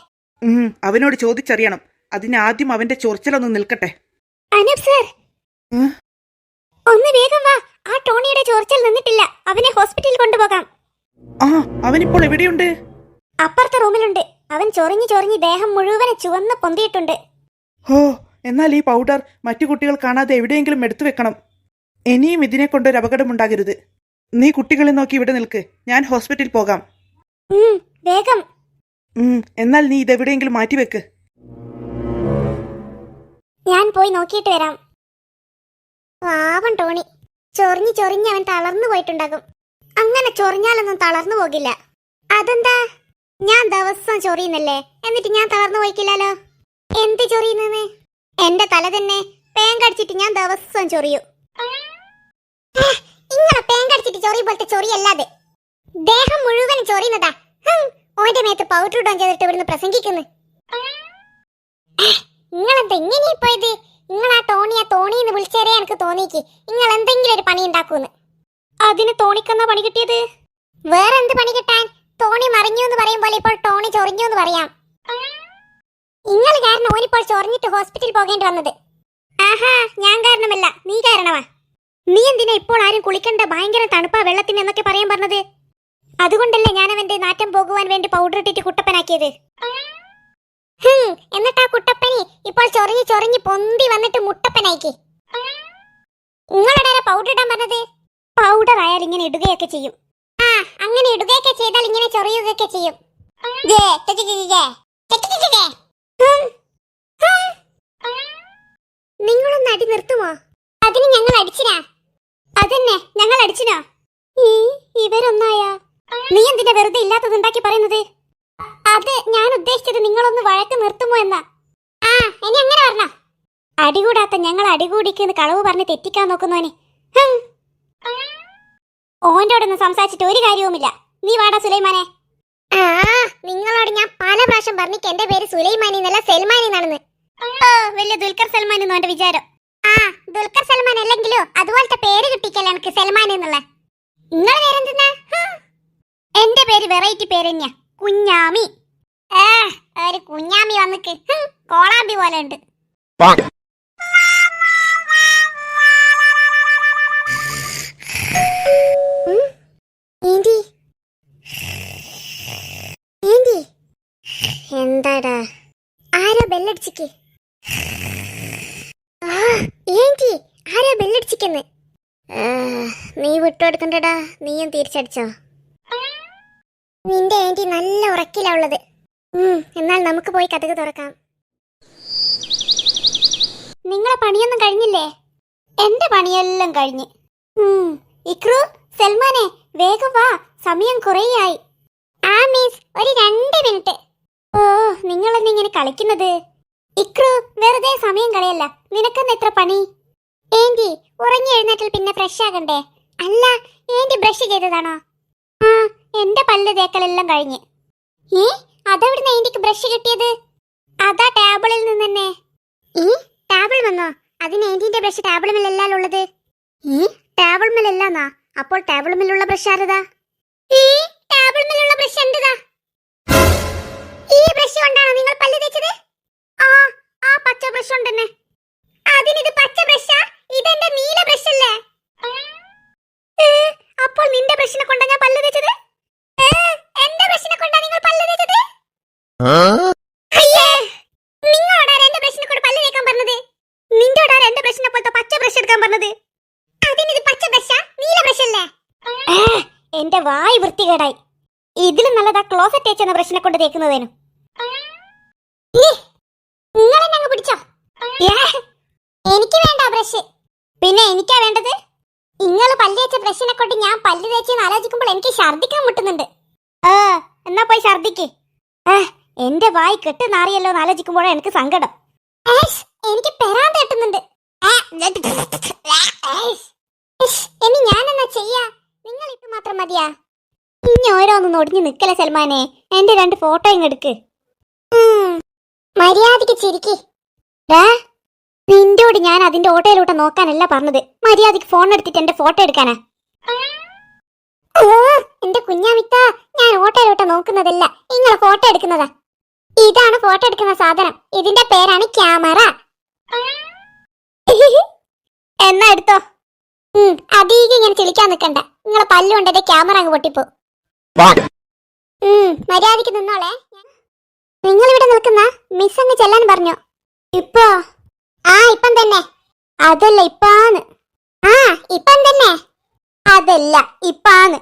അവനോട് ചോദിച്ചറിയണം. അതിനാദ്യം അവന്റെ ചൊറിച്ചിലൊന്ന് നിൽക്കട്ടെ. അനൂപ് സർ, ഒന്ന് വേഗം വാ. ആ ടോണിയുടെ ചൊറിച്ചിൽ നിന്നിട്ടില്ല. അവനെ ഹോസ്പിറ്റലിൽ കൊണ്ടുപോകാം. അവനിപ്പോൾ എവിടെയുണ്ട്? അപ്പുറത്തെ റൂമിലുണ്ട്. അവൻ ചൊറിഞ്ഞു ചൊറിഞ്ഞ് ദേഹം മുഴുവനെ ചുവന്ന് പൊന്തിയിട്ടുണ്ട്. എന്നാൽ ഈ പൗഡർ മറ്റു കുട്ടികൾ കാണാതെ എവിടെയെങ്കിലും എടുത്തു വെക്കണം. ഇനിയും ഇതിനെ കൊണ്ടൊരു അപകടമുണ്ടാകരുത്. നീ കുട്ടികളെ നോക്കി ഇവിടെ നിൽക്ക്. ഞാൻ ഹോസ്പിറ്റലിൽ പോകാം. വേഗം. എന്നാൽ നീ ഇതെവിടെയെങ്കിലും മാറ്റിവെക്ക്. ഞാൻ പോയി നോക്കിയിട്ട് വരാം. പാവം ടോണി, ചൊറിഞ്ഞ് അവൻ തളർന്നു പോയിട്ടുണ്ടാകും. അങ്ങനെ ചൊറിഞ്ഞാലൊന്നും തളർന്നു പോകില്ല. അതെന്താ? ഞാൻ ദിവസം ചൊറിയുന്നല്ലേ, എന്നിട്ട് ഞാൻ തളർന്നു പോയിക്കില്ലല്ലോ. എന്ത് ചൊറിയുന്നെന്ന്? എന്റെ തല തന്നെ പേൻ കടിച്ചിട്ട് ഞാൻ ദിവസം ചൊറിയൂ. ഇങ്ങനെ പേൻ കടിച്ചിട്ട് ചൊറിയ പോലത്തെ ചൊറിയല്ലാതെ ദേഹം മുഴുവൻ ചൊറിയുന്നതാ. ഓന്റെ മേത്ത് പൗഡർ ഇടാൻ ചെയ്തിട്ട് ഇവിടുന്ന് പ്രസംഗിക്കുന്നു. നിങ്ങളെന്താ ഇങ്ങനെ പോയത്? നിങ്ങൾ ആ തോണിന്ന് വിളിച്ചേരേ എനിക്ക് തോന്നിക്ക് നിങ്ങൾ എന്തെങ്കിലും ഒരു പണി ഉണ്ടാക്കൂന്ന്. അതിന് തോണിക്കെന്നാ പണി കിട്ടിയത്? വേറെ എന്ത് പണി കിട്ടാൻ? തോണി മറിഞ്ഞു എന്ന് പറയുമ്പോൾ ഇപ്പോൾ ടോണി ചൊറിഞ്ഞു എന്ന് പറയാം. നിങ്ങൾ കാരണം ഓനിപ്പോൾ ചൊറിഞ്ഞിട്ട് ഹോസ്പിറ്റലിൽ പോകേണ്ടി വന്നത്. ആഹാ, ഞാൻ കാരണമല്ല, നീ കാരണമാ. നീ എന്തിനാ ഇപ്പോൾ ആരും കുളിക്കണ്ട, ഭയങ്കര തണുപ്പാ വെള്ളത്തിന് എന്നൊക്കെ പറയാൻ പറഞ്ഞത്? അതുകൊണ്ടല്ലേ ഞാൻ അവന്റെ നാറ്റം പോകുവാൻ വേണ്ടി പൗഡർ ഇട്ടിട്ട് കുട്ടപ്പനാക്കിയത്. എന്നിട്ട് ആ കുട്ടപ്പനി ഇപ്പോൾ ചൊറിഞ്ഞ് പൊന്തി വന്നിട്ട് മുട്ടപ്പനായിക്ക്. നിങ്ങളുടെ പൗഡർ ഇടാൻ പറഞ്ഞത്? പൗഡർ ആയാൽ ഇങ്ങനെ ഇടുകയൊക്കെ ചെയ്യും. ആ, അങ്ങനെ ഇടുകയൊക്കെ ചെയ്താൽ ഇങ്ങനെ ചൊറിയുകയൊക്കെ ചെയ്യും. നിങ്ങളൊന്ന് അടി നിർത്തുമോ? അതിന് ഞങ്ങൾ അടിച്ചിനാ. അതന്നെ, ഞങ്ങൾ അടിച്ചിനാ. ഇവരൊന്നായാ നീ എന്തിനാ വെറുതെ ഇല്ലാത്തതുണ്ടാക്കി പറയുന്നത്? അത് ഞാൻ ഉദ്ദേശിച്ചത് നിങ്ങളൊന്ന് വഴക്ക് നിർത്തുമോ എന്നാ. ആ, ഇനി അങ്ങനെ പറഞ്ഞ അടികൂടാത്ത ഞങ്ങൾ അടികൂടിക്കുന്ന കളവ് പറഞ്ഞ് തെറ്റിക്കാൻ നോക്കുന്നവന് ഓന്റെ അവിടെ നിന്ന് സംസാരിച്ചിട്ട് ഒരു കാര്യവുമില്ല. നീ വാടാ സുലൈമാനെ. ആ, നിങ്ങളോട് ഞാൻ പല പ്രാവശ്യം പറഞ്ഞിട്ട് എന്റെ പേര് സുലൈമാനി എന്നല്ല സൽമാനി എന്നാണെന്ന്. ഓ, വലിയ ദുൽഖർ സൽമാൻ എന്ന് എന്റെ വിചാരം. ആ, ദുൽഖർ സൽമാൻ അല്ലെങ്കിലോ അതുപോലത്തെ പേര് കിട്ടിക്കല്ല എനിക്ക് സൽമാൻ എന്നുള്ള. നിങ്ങളെ പേരെന്തെന്നാ? എന്റെ പേര് വെറൈറ്റി പേര് തന്നെയാ, കുഞ്ഞാമി. ഒരു കുഞ്ഞാമി വന്നിക്ക് കോളാമ്പി പോലെ ഉണ്ട്. എന്താടാ, ആരോ ബെല്ലടിച്ചിക്ക്. ആരോ ബെല്ലടിച്ചിക്കെന്ന്. നീ വിട്ടുകൊടുക്കണ്ടടാ, നീയും തിരിച്ചടിച്ചോ? നിന്റെ ആന്റി നല്ല ഉറക്കിലാ ഉള്ളത്. എന്നാൽ നമുക്ക് പോയി കതക് തുറക്കാം. നിങ്ങളെ പണിയൊന്നും കഴിഞ്ഞില്ലേ? എന്റെ പണിയെല്ലാം കഴിഞ്ഞ്. ഇക്രു, സൽമാനെ വേഗം വാ, സമയം കുറേയായി. ആ മിസ്, ഒരു 2 മിനിറ്റ്. ഓ, നിങ്ങളെന്നിങ്ങനെ കളിക്കുന്നത്? ഇക്രു, വെറുതെ സമയം കളയല്ല. നിനക്കെന്ന് എത്ര പണി? ഏന്റി ഉറങ്ങി എഴുന്നേറ്റിൽ പിന്നെ ഫ്രഷ് ആകണ്ടേ? അല്ല, ഏന്റി ബ്രഷ് ചെയ്തതാണോ? ആ, എന്റെ പല്ല് തേക്കലെല്ലാം കഴിഞ്ഞ്. അതെവിടുന്ന് ഏന്റിക്ക് ബ്രഷ് കിട്ടിയത്? അതാ ടേബിളിൽ നിന്ന് തന്നെ. ടേബിൾ വന്നോ? അതിന് ഏന്റിന്റെ ബ്രഷ് ടേബിൾ മേലല്ല ഉള്ളത്. ടേബിൾ മേലല്ലാന്നാ? അപ്പോൾ ടേബിൾ മേലുള്ള ബ്രഷ് ആരതാ? ടേബിൾ മേലുള്ള ബ്രഷ് എന്റേതാ. ഈ ബ്രഷ് കൊണ്ടാണോ നിങ്ങൾ പല്ല് തേച്ചത്? ആ പച്ച ബ്രഷ് കൊണ്ടെന്നെ. അതിനിത് പച്ച ബ്രഷാ? ഇതെന്റെ നീല ബ്രഷ് അല്ലേ? അപ്പോൾ നിന്റെ ബ്രഷിനെ കൊണ്ടാ ഞാൻ പല്ല് തേച്ചത്? എന്റെ ബ്രഷിനെ കൊണ്ടാ നിങ്ങൾ പല്ല് തേച്ചത്? നിങ്ങളോടാരാ എന്റെ ബ്രഷിനെ കൊണ്ട് പല്ല് തേക്കാൻ പറഞ്ഞത്? നിന്റോടാരാ എന്റെ ബ്രഷിനെ പോലത്തെ പച്ച ബ്രഷ് എടുക്കാൻ പറഞ്ഞത്? അതിനിത് പച്ച ബ്രഷാ, നീല ബ്രഷ് അല്ലേ? എന്റെ വായ് വൃത്തികേടായി. ഇതിലും നല്ലതാ ക്ലോസറ്റ് തേച്ചെന്ന ബ്രഷിനെ കൊണ്ട് തേക്കുന്നതേനു. നിങ്ങളെന്നെ പിടിച്ചോ? എനിക്ക് വേണ്ട ബ്രഷ്. പിന്നെ എനിക്കാ വേണ്ടത്? നിങ്ങൾ പല്ല് തേച്ച ബ്രഷിനെ കൊണ്ട് ഞാൻ പല്ല് തേച്ചെന്ന് ആലോചിക്കുമ്പോൾ എനിക്ക് ഛർദിക്കാൻ മുട്ടുന്നുണ്ട്. എന്നാ പോയി ഛർദിക്ക്. എന്റെ വായി കെട്ട് നാറിയല്ലോ എന്ന് ആലോചിക്കുമ്പോഴാണ് എനിക്ക് സങ്കടം. എനിക്ക് പെരാൻ തട്ടുന്നുണ്ട്. ഇനി ഞാനെന്നാ ചെയ്യാ? നിങ്ങൾ ഇട്ട് മാത്രം മതിയാ? ഇനി ഓരോന്നും ഒടിഞ്ഞു നിക്കല്ലേ സൽമാനെ. എന്റെ 2 ഫോട്ടോ ഇങ്ങെടുക്ക്. മര്യാദക്ക് ചിരിക്ക്. നിന്റോട് ഞാൻ അതിന്റെ ഓട്ടോയിലൂടെ നോക്കാനല്ല പറഞ്ഞത്, മര്യാദക്ക് ഫോൺ എടുത്തിട്ട് എന്റെ ഫോട്ടോ എടുക്കാനാ. എന്റെ കുഞ്ഞാമിത്ത, ഞാൻ ഓട്ടോയിലൂടെ നോക്കുന്നതല്ല, നിങ്ങളെ ഫോട്ടോ എടുക്കുന്നതാ. ഇതാണ് ഫോട്ടോ എടുക്കുന്ന സാധനം. ഇതിന്റെ പേരാണ് ക്യാമറ. എന്നാ എടുത്തോ. അധികം ഇങ്ങനെ ചിളിക്കാൻ നിക്കണ്ട. നിങ്ങളെ പല്ലുകൊണ്ട് എന്റെ ക്യാമറ അങ്ങ് പൊട്ടിപ്പോ. മര്യാദക്ക് നിന്നോളെ. നിങ്ങൾ ഇവിടെ നിൽക്കുന്ന മിസ് അങ്ങ് ചെല്ലാൻ പറഞ്ഞു. ഇപ്പോ? ഇപ്പം തന്നെ. അതല്ല ഇപ്പാന്ന്. ഇപ്പം തന്നെ. അതല്ല ഇപ്പാന്ന്.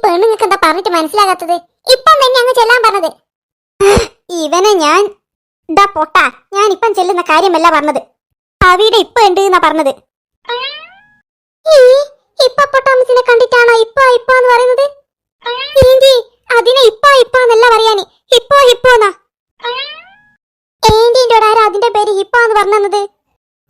പെണ്ണുങ്ങൾക്ക് എന്താ പറഞ്ഞിട്ട് മനസ്സിലാകാത്തത്? ഇപ്പം തന്നെ അങ്ങ് ചെല്ലാൻ പറഞ്ഞത്. ഇവനെ ഞാൻ ഇതാ പൊട്ടാ, ഞാൻ ഇപ്പം ചെല്ലുന്ന കാര്യമല്ല പറഞ്ഞത്. അവിടെ ഇപ്പൊ ഉണ്ട് എന്നാ പറഞ്ഞത്. ഈ ഹിപ്പോപ്പൊട്ടാമസിനെ കണ്ടിട്ടാണോ ഇപ്പാന്ന് പറയുന്നത്? ഏന്റി, അതിനെ ഇപ്പാന്നല്ല പറയാന്, ഹിപ്പോന്നാ. ഏന്റിന്റെ ആരാ അതിന്റെ പേര് ഹിപ്പാന്ന് പറഞ്ഞത്?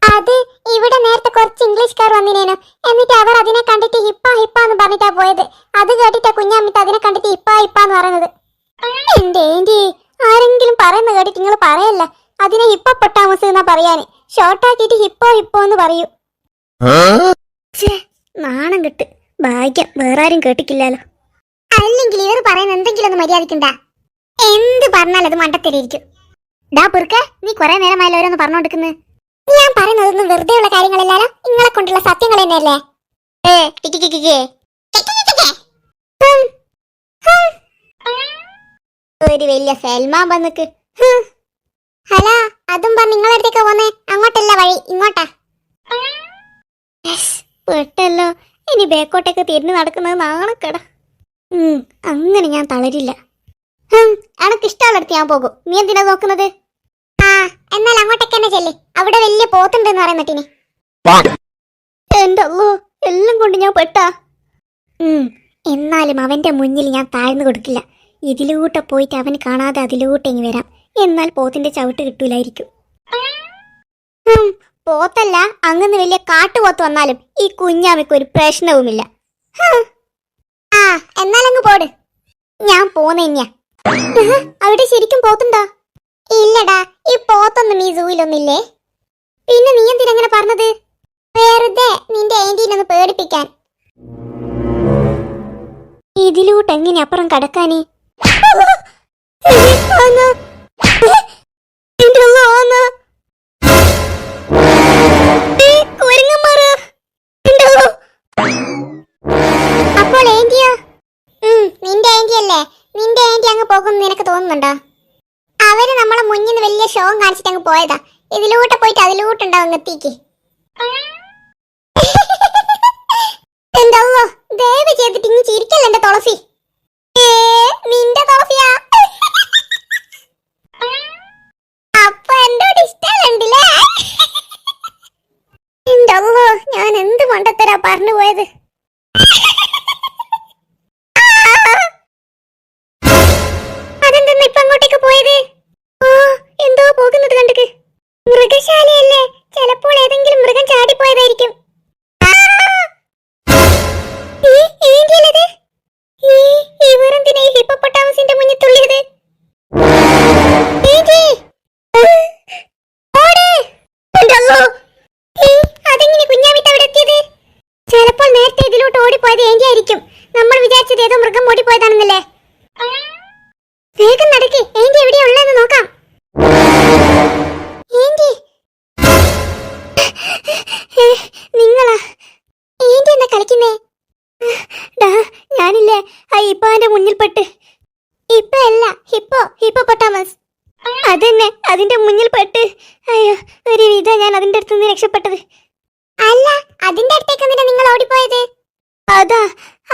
അത് ഇവിടെ നേരത്തെ കുറച്ച് ഇംഗ്ലീഷുകാർ വന്നിനേനു. എന്നിട്ട് അവർ അതിനെ കണ്ടിട്ട് ഹിപ്പാന്ന് പറഞ്ഞിട്ടാ പോയത്. അത് കേട്ടിട്ടാ കുഞ്ഞാമ്മിട്ട് അതിനെ കണ്ടിട്ട് ഹിപ്പാന്ന് പറയുന്നത്. എന്റെ ഏന്റി, ആരെങ്കിലും പറയുന്ന കേട്ടിട്ട് നിങ്ങൾ പറയല്ല. അതിനെ ഹിപ്പോപ്പൊട്ടാമസ് എന്നാ പറയാന്. ഷോർട്ടാക്കിട്ട് ഹിപ്പോന്ന് പറയൂ. നാണം കെട്ട്. ഭാഗ്യം വേറെ ആരും കേട്ടിക്കില്ലല്ലോ. അല്ലെങ്കിൽ ഇവർ പറയുന്ന എന്തെങ്കിലും ഒന്ന് മര്യാദക്കുണ്ടാ? എന്ത് പറഞ്ഞാൽ അത് മണ്ടത്തരിയിരിക്കും. ഡാ പുറുക്ക, നീ കുറെ നേരമായാലും ഓരോന്ന് പറഞ്ഞോണ്ടിരിക്കുന്നത്. ഞാൻ പറയുന്നതൊന്നും വെറുതെ ഉള്ള കാര്യങ്ങളല്ലാലോ, നിങ്ങളെ കൊണ്ടുള്ള സത്യങ്ങൾ തന്നെയല്ലേ? ഒരു വലിയ സൽമാൻ വന്നിക്ക്. ഹലോ, അതും പറഞ്ഞ് നിങ്ങളെ അടുത്തേക്ക് പോന്നേ? അങ്ങോട്ടല്ല വഴി, ഇങ്ങോട്ടാ. പെട്ടല്ലോ, ഇനി ബേക്കോട്ടേക്ക് തിരിഞ്ഞു നടക്കുന്നത് നാണക്കട. അങ്ങനെ ഞാൻ തളരില്ല. അനക്ക് ഇഷ്ടമുള്ളടത്ത് ഞാൻ പോകും. നീ എന്തിനാ നോക്കുന്നത്? ആ, എന്നാൽ അങ്ങോട്ടേക്ക് തന്നെ ചെല്ല്. അവിടെ വലിയ പോത്തുണ്ടെന്ന് പറയുന്നിട്ടിനി. എന്റെ അല്ലോ, എല്ലാം കൊണ്ട് ഞാൻ പെട്ടാ. എന്നാലും അവന്റെ മുന്നിൽ ഞാൻ താഴ്ന്നു കൊടുക്കില്ല. ഇതിലൂടെ പോയിട്ട് അവന് കാണാതെ അതിലൂടെ ഇങ്ങ് വരാം. എന്നാൽ പോത്തിന്റെ ചവിട്ട് കിട്ടൂലായിരിക്കും. പോത്തല്ല, അങ്ങനെ വലിയ കാട്ടുപോത്ത് വന്നാലും ഈ കുഞ്ഞാമിക്ക് ഒരു പ്രശ്നവുമില്ല. ആ, എന്നാലങ്ങ് പോട്. ഞാൻ പോന്നെന്നെയാ. അവിടെ ശരിക്കും പോത്തുണ്ടോ? ഇല്ലടാ, ഈ പോത്തൊന്നും ഈ സൂയിലൊന്നില്ലേ. പിന്നെ നീ എന്തിനങ്ങനെ പറഞ്ഞത്? വെറുതെ നിന്റെ ഏന്റീനൊന്ന് പേടിപ്പിക്കാൻ. ഇതിലൂട്ട് എങ്ങനെ അപ്പുറം കടക്കാനേ? അപ്പോൾ ഏന്റിയോ? നിന്റെ ഏന്റിയല്ലേ? നിന്റെ ഏന്റി അങ്ങ് പോകുമെന്ന് നിനക്ക് തോന്നുന്നുണ്ടോ? അവര് നമ്മളെ മുന്നിൽ നിന്ന് വലിയ ഷോ കാണിച്ചിട്ട് അങ്ങ് പോയതാ. ഇതിലൂടെ പോയിട്ട് അതിലൂട്ടുണ്ടാവും എത്തിക്ക്. എന്തോ ദയവ് ചെയ്തിട്ട് ഇങ്ങ് ചിരിക്കല്ല എന്റെ തുളസി. നിന്റെ തുളസിയാ? അപ്പൊ എന്നോട് ഇഷ്ടമല്ലേ? എന്തോ, ഞാൻ എന്ത് മണ്ടത്തരാ പറഞ്ഞു പോയത്. അതെന്തെന്നാ ഇപ്പൊ അങ്ങോട്ടേക്ക് പോയത്? ഓ, എന്തോ പോകുന്നത് കണ്ടിക്ക്. മൃഗശാലയല്ലേ? ചിലപ്പോൾ ഏതെങ്കിലും മൃഗം ചാടിപ്പോയതായിരിക്കും. ഇവരെന്തിനാ ഈ ഹിപ്പോപ്പൊട്ടാമസിന്റെ മുന്നിൽ തുള്ളിയത്? അതെങ്ങനെ കുഞ്ഞാമിട്ട് അവിടെ എത്തിയത്? ചിലപ്പോൾ നേരത്തെ ഇതിലോട്ട് ഓടിപ്പോയത് ഏന്റി ആയിരിക്കും. നമ്മൾ വിചാരിച്ചത് ഏതോ മൃഗം ഓടിപ്പോയതാണെന്നല്ലേ. വേഗം നടക്ക്, ഏന്റി എവിടെയാ ഉള്ളതെന്ന് നോക്കാം. ഏന്റി, നിങ്ങളാ? ഏന്റി എന്താ കളിക്കുന്നേ? ഞാനില്ലേ ആ ഇപ്പാന്റെ മുന്നിൽപ്പെട്ട്. ഇപ്പ അല്ല, ഹിപ്പോപ്പൊട്ടാമസ്. അതന്നെ, അതിന്റെ മുന്നിൽപ്പെട്ട്. അയ്യോ, ഒരു വിധ ഞാൻ അതിന്റെ അടുത്ത് നിന്ന് രക്ഷപ്പെട്ടത്. അല്ല, അതിന്റെ അടുത്തേക്ക് എന്തിനാ നിങ്ങൾ ഓടിപ്പോയത്? അതാ,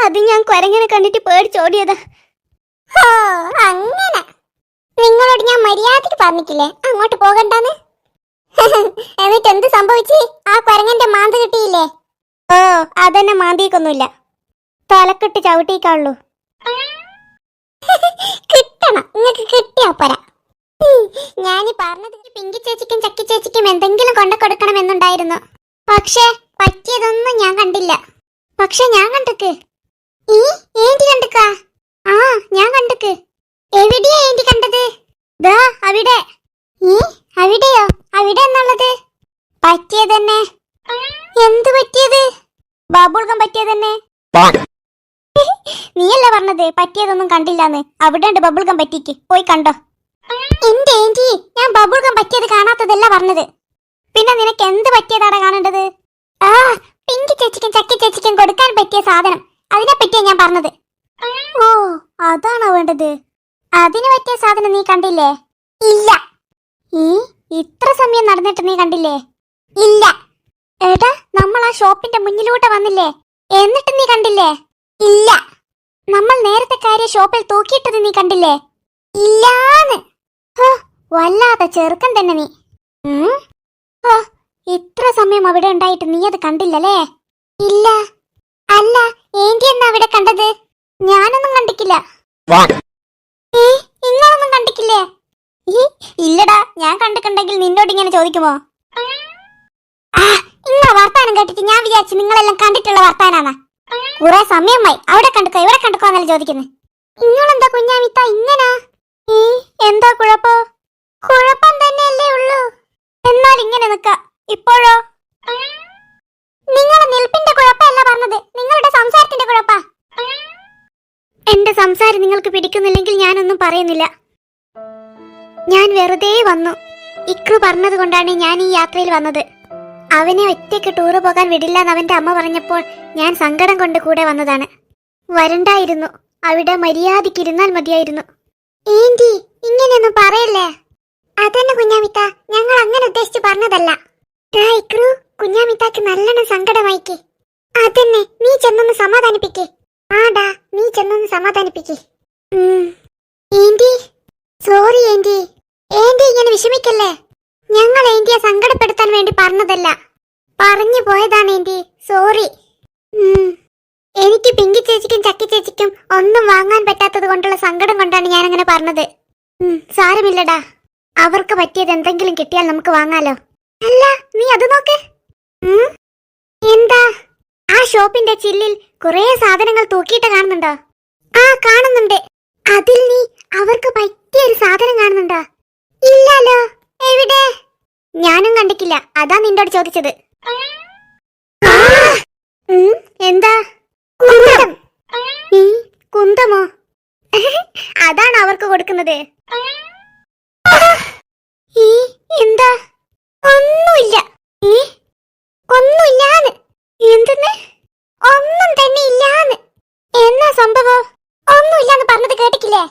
അത് ഞാൻ കുരങ്ങനെ കണ്ടിട്ട് പേടിച്ചോടിയതാ. ഓ, അങ്ങനെ. നിങ്ങളോട് ഞാൻ മര്യാദക്ക് പറഞ്ഞിട്ടില്ലേ അങ്ങോട്ട് പോകണ്ടെന്ന്? എന്നിട്ട് എന്ത് സംഭവിച്ചു? ആ കുരങ്ങന്റെ മാന്ത് കിട്ടിയില്ലേ? ഓ, അതന്നെ, മാന്തിക്കൊന്നുമില്ല. തലക്കെട്ട് ചവിട്ടിക്കാളൂ. കിട്ടണം, നിങ്ങൾക്ക് കിട്ടിയാ പോരാ. ഞാനീ പറഞ്ഞത് പിങ്കി ചേച്ചിക്കും ചക്കി ചേച്ചിക്കും എന്തെങ്കിലും കൊണ്ടു കൊടുക്കണമെന്നുണ്ടായിരുന്നു. പക്ഷേ പറ്റിയതൊന്നും ഞാൻ കണ്ടില്ല. പക്ഷെ ഞാൻ കണ്ടിക്ക്. ഏന്റി കണ്ടിക്കാ? ആ, ഞാൻ കണ്ടിക്ക്. എവിടെയാ ഏന്റി കണ്ടത്? ദാ അവിടെ. അവിടെയോ? അവിടെ എന്നുള്ളത് പറ്റിയതന്നെ. എന്ത് പറ്റിയത്? ബബിൾഗം പറ്റിയതന്നെ. നീയല്ലേ പറഞ്ഞത് പറ്റിയതൊന്നും കണ്ടില്ലാന്ന്? അവിടെ ഉണ്ട് ബബിൾഗം പറ്റിക്ക്, പോയി കണ്ടോ. എന്റെ ഏന്റി, ഞാൻ ബബിൾഗം പറ്റിയത് കാണാത്തതല്ല പറഞ്ഞത്. പിന്നെ നിനക്ക് എന്ത് പറ്റിയതാണ് കാണേണ്ടത്? ആ, പിങ്കി ചേച്ചിക്കും ചക്കി ചേച്ചിക്കും കൊടുക്കാൻ പറ്റിയ സാധനം, അതിനെ പറ്റിയാ ഞാൻ പറഞ്ഞത്. ഓ, അതാണോ വേണ്ടത്? അതിന് പറ്റിയ സാധനം നീ കണ്ടില്ലേ? ഇല്ല. ഇത്ര സമയം നടന്നിട്ട് നീ കണ്ടില്ലേ? ഇല്ല. ഏട്ടാ, നമ്മൾ ആ ഷോപ്പിന്റെ മുന്നിലൂടെ വന്നില്ലേ? എന്നിട്ട് നീ കണ്ടില്ലേ? ഇല്ല. നമ്മൾ നേരത്തെ കാര്യ ഷോപ്പിൽ തൂക്കിയിട്ടത് നീ കണ്ടില്ലേ? ഇല്ലാന്ന്. ഹോ, വല്ലാതെ ചെറുക്കൻ തന്നെ നീ. ഹോ, ഇത്ര സമയം അവിടെ ഉണ്ടായിട്ട് നീ അത് കണ്ടില്ലല്ലേ? ഇല്ല. അല്ല, ഏന്റി എന്നാ അവിടെ കണ്ടത്? ഞാനൊന്നും കണ്ടിക്കില്ല. നിങ്ങളൊന്നും കണ്ടിക്കില്ലേ? ഇല്ലടാ, ഞാൻ കണ്ടിട്ടുണ്ടെങ്കിൽ നിന്നോട് ഇങ്ങനെ ചോദിക്കുമോ? നിങ്ങളെ വർത്താനം കേട്ടിട്ട് ഞാൻ വിചാരിച്ചു നിങ്ങളെല്ലാം കണ്ടിട്ടുള്ള വർത്താനാണ്. കുറെ സമയമായി അവിടെ കണ്ടുക്കോ ഇവിടെ കണ്ടുക്കോ എന്നല്ല ചോദിക്കുന്നത്. നിങ്ങളെന്താ കുഞ്ഞാമിത്ത ഇങ്ങനാ? എന്താ കുഴപ്പോ? കുഴപ്പം തന്നെയല്ലേ ഉള്ളൂ. എന്നാൽ ഇങ്ങനെ നിക്ക. ഇപ്പോഴോ? നിങ്ങളെ നിൽപ്പിന്റെ കുഴപ്പമല്ല പറഞ്ഞത്, നിങ്ങളുടെ സംസാരത്തിന്റെ കുഴപ്പാ. എന്റെ സംസാരം നിങ്ങൾക്ക് പിടിക്കുന്നില്ലെങ്കിൽ ഞാനൊന്നും പറയുന്നില്ല. ഞാൻ വെറുതെ വന്നു. ഇക്രു പറഞ്ഞത് കൊണ്ടാണ് ഞാൻ ഈ യാത്രയിൽ വന്നത്. അവനെ ഒറ്റയ്ക്ക് ടൂറ് പോകാൻ വിടില്ലെന്ന് അവന്റെ അമ്മ പറഞ്ഞപ്പോൾ ഞാൻ സങ്കടം കൊണ്ട് കൂടെ വന്നതാണ്. വരണ്ടായിരുന്നു, അവിടെ മര്യാദയ്ക്കിരുന്നാൽ മതിയായിരുന്നു. ഏന്റി ഇങ്ങനെയൊന്നും പറയല്ലേ. അതന്നെ കുഞ്ഞാമിത്ത, ഞങ്ങൾ അങ്ങനെ ഉദ്ദേശിച്ച് പറഞ്ഞതല്ല. ഇക്രു, കുഞ്ഞാമിത്താക്ക് നല്ലോണം സങ്കടമായിക്കേ. അതന്നെ, നീ ചെന്നൊന്ന് സമാധാനിപ്പിക്കേ. ആടാ, നീ ചെന്നൊന്ന് സമാധാനിപ്പിക്കേ. Aunty sorry aunty. ഏന്റി ഇങ്ങനെ വിഷമിക്കല്ലേ. ഞങ്ങൾ ഏന്റിയെ സങ്കടപ്പെടുത്താൻ വേണ്ടി പറഞ്ഞതല്ല, പറഞ്ഞു പോയതാണ് ഏന്റി. സോറി. എനിക്ക് പിങ്കി ചേച്ചിക്കും ചക്കി ചേച്ചിക്കും ഒന്നും വാങ്ങാൻ പറ്റാത്തത് കൊണ്ടുള്ള സങ്കടം കൊണ്ടാണ് ഞാൻ അങ്ങനെ പറഞ്ഞത്. സാരമില്ലടാ, അവർക്ക് പറ്റിയത് എന്തെങ്കിലും കിട്ടിയാൽ നമുക്ക് വാങ്ങാലോ. അല്ല, നീ അത് നോക്ക്. എന്താ ആ ഷോപ്പിന്റെ ചില്ലിൽ കുറെ സാധനങ്ങൾ തൂക്കിയിട്ട് കാണുന്നുണ്ടോ? ആ കാണുന്നുണ്ട്. അതിൽ നീ അവർക്ക് പറ്റിയൊരു സാധനം കാണുന്നുണ്ടോ? ഇല്ലല്ലോ. എവിടെ? ഞാനും കണ്ടിട്ടില്ല, അതാ നിന്നോട് ചോദിച്ചത്. എന്താ? കുന്തം. കുന്തമോ? അതാണ് അവർക്ക് കൊടുക്കുന്നത്. എന്താ? ഒന്നുമില്ല. ഒന്നുമില്ലാന്ന്. എന്തെന്ന്? ഒന്നും തന്നെ ഇല്ലാന്ന്. എന്നാ സംഭവം? ഒന്നുമില്ലാന്ന് പറഞ്ഞത് കേട്ടിട്ടില്ലേ?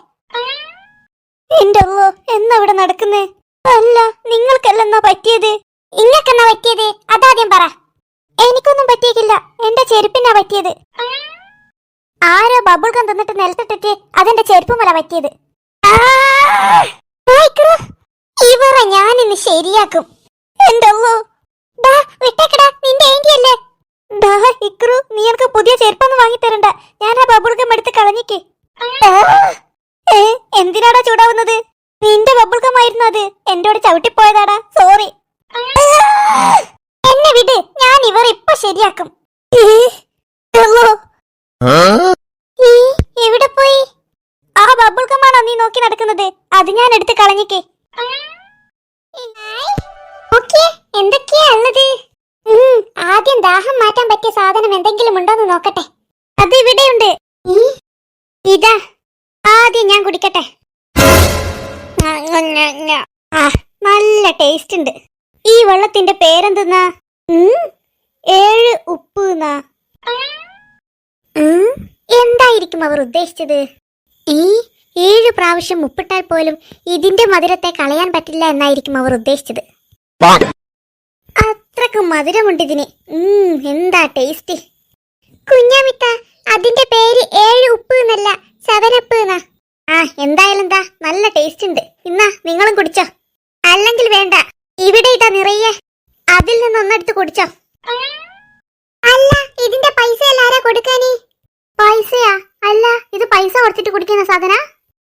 എന്റെ അല്ലോ, എന്നാ ഇവിടെ നടക്കുന്നേ? അല്ല, നിങ്ങൾക്കെല്ലെന്നാ പറ്റിയത്? ഇങ്ങക്കെന്നാ പറ്റിയത്? അതാദ്യം പറ. എനിക്കൊന്നും പറ്റിയിട്ടില്ല, എന്റെ ചെരുപ്പിനാ പറ്റിയത്. ആരോ ബബിൾ ഗം തന്നിട്ട് നിലത്തിട്ടിട്ട് അതെന്റെ ചെരുപ്പുമല്ല പറ്റിയത്. ഇവരെ ഞാനിന്ന് ശരിയാക്കും. എന്റെ അല്ലോ, വിട്ടേക്കടാ, നിന്റെ ഏന്റിയല്ലേ? ഇക്രു, നീ എനിക്ക് പുതിയ ചെരുപ്പൊന്നും വാങ്ങിത്തരണ്ട. ഞാൻ ആ ബബിൾ ഗം എടുത്ത് കളഞ്ഞിക്ക്. എന്തിനാടാ ചൂടാവുന്നത്? നിന്റെ ബബിൾ ഗം ആയിരുന്നു അത്, എന്നോട് ചവിട്ടിപ്പോയതാടാ. സോറി. എന്നെ വിട്, ഞാൻ ഇവർ ഇപ്പൊ ശരിയാക്കും. എവിടെ പോയി? ആ ബബിൾ ഗമാണോ നീ നോക്കി നടക്കുന്നത്? അത് ഞാൻ എടുത്ത് കളഞ്ഞിക്കേ. എന്തൊക്കെയാ ഉള്ളത്? ആദ്യം ദാഹം മാറ്റാൻ പറ്റിയ സാധനം എന്തെങ്കിലും ഉണ്ടോന്ന് നോക്കട്ടെ. അത് ഇവിടെയുണ്ട്. ഇതാ, ആദ്യം ഞാൻ കുടിക്കട്ടെ. നല്ല ടേസ്റ്റ് ഉണ്ട്. ഈ വെള്ളത്തിന്റെ പേരെന്തെന്നാ? 7 ഉപ്പ്. എന്തായിരിക്കും അവർ ഉദ്ദേശിച്ചത്? ഈ 7 പ്രാവശ്യം ഉപ്പിട്ടാൽ പോലും ഇതിന്റെ മധുരത്തെ കളയാൻ പറ്റില്ല എന്നായിരിക്കും അവർ ഉദ്ദേശിച്ചത്. അത്രക്ക് മധുരമുണ്ട് ഇതിന്. എന്താ ടേസ്റ്റ്. കുഞ്ഞാമിത്ത, അതിന്റെ പേര് 7 ഉപ്പ് എന്നല്ല, 7 അപ്പ് എന്നാ. എന്തായാലും എന്താ, നല്ല ടേസ്റ്റ് ഉണ്ട്. ഇന്നാ നിങ്ങളും കുടിച്ചോ. അല്ലെങ്കിൽ വേണ്ട, ഇവിടെ ഇതാ നിറയെ, അതിൽ നിന്ന് ഒന്നെടുത്ത് കുടിച്ചോ. അല്ല, ഇതിന്റെ പൈസ ആരാ കൊടുക്കാനേ? പൈസയാ? അല്ല, ഇത് പൈസ കൊടുത്തിട്ട് കുടിക്കുന്ന സാധന.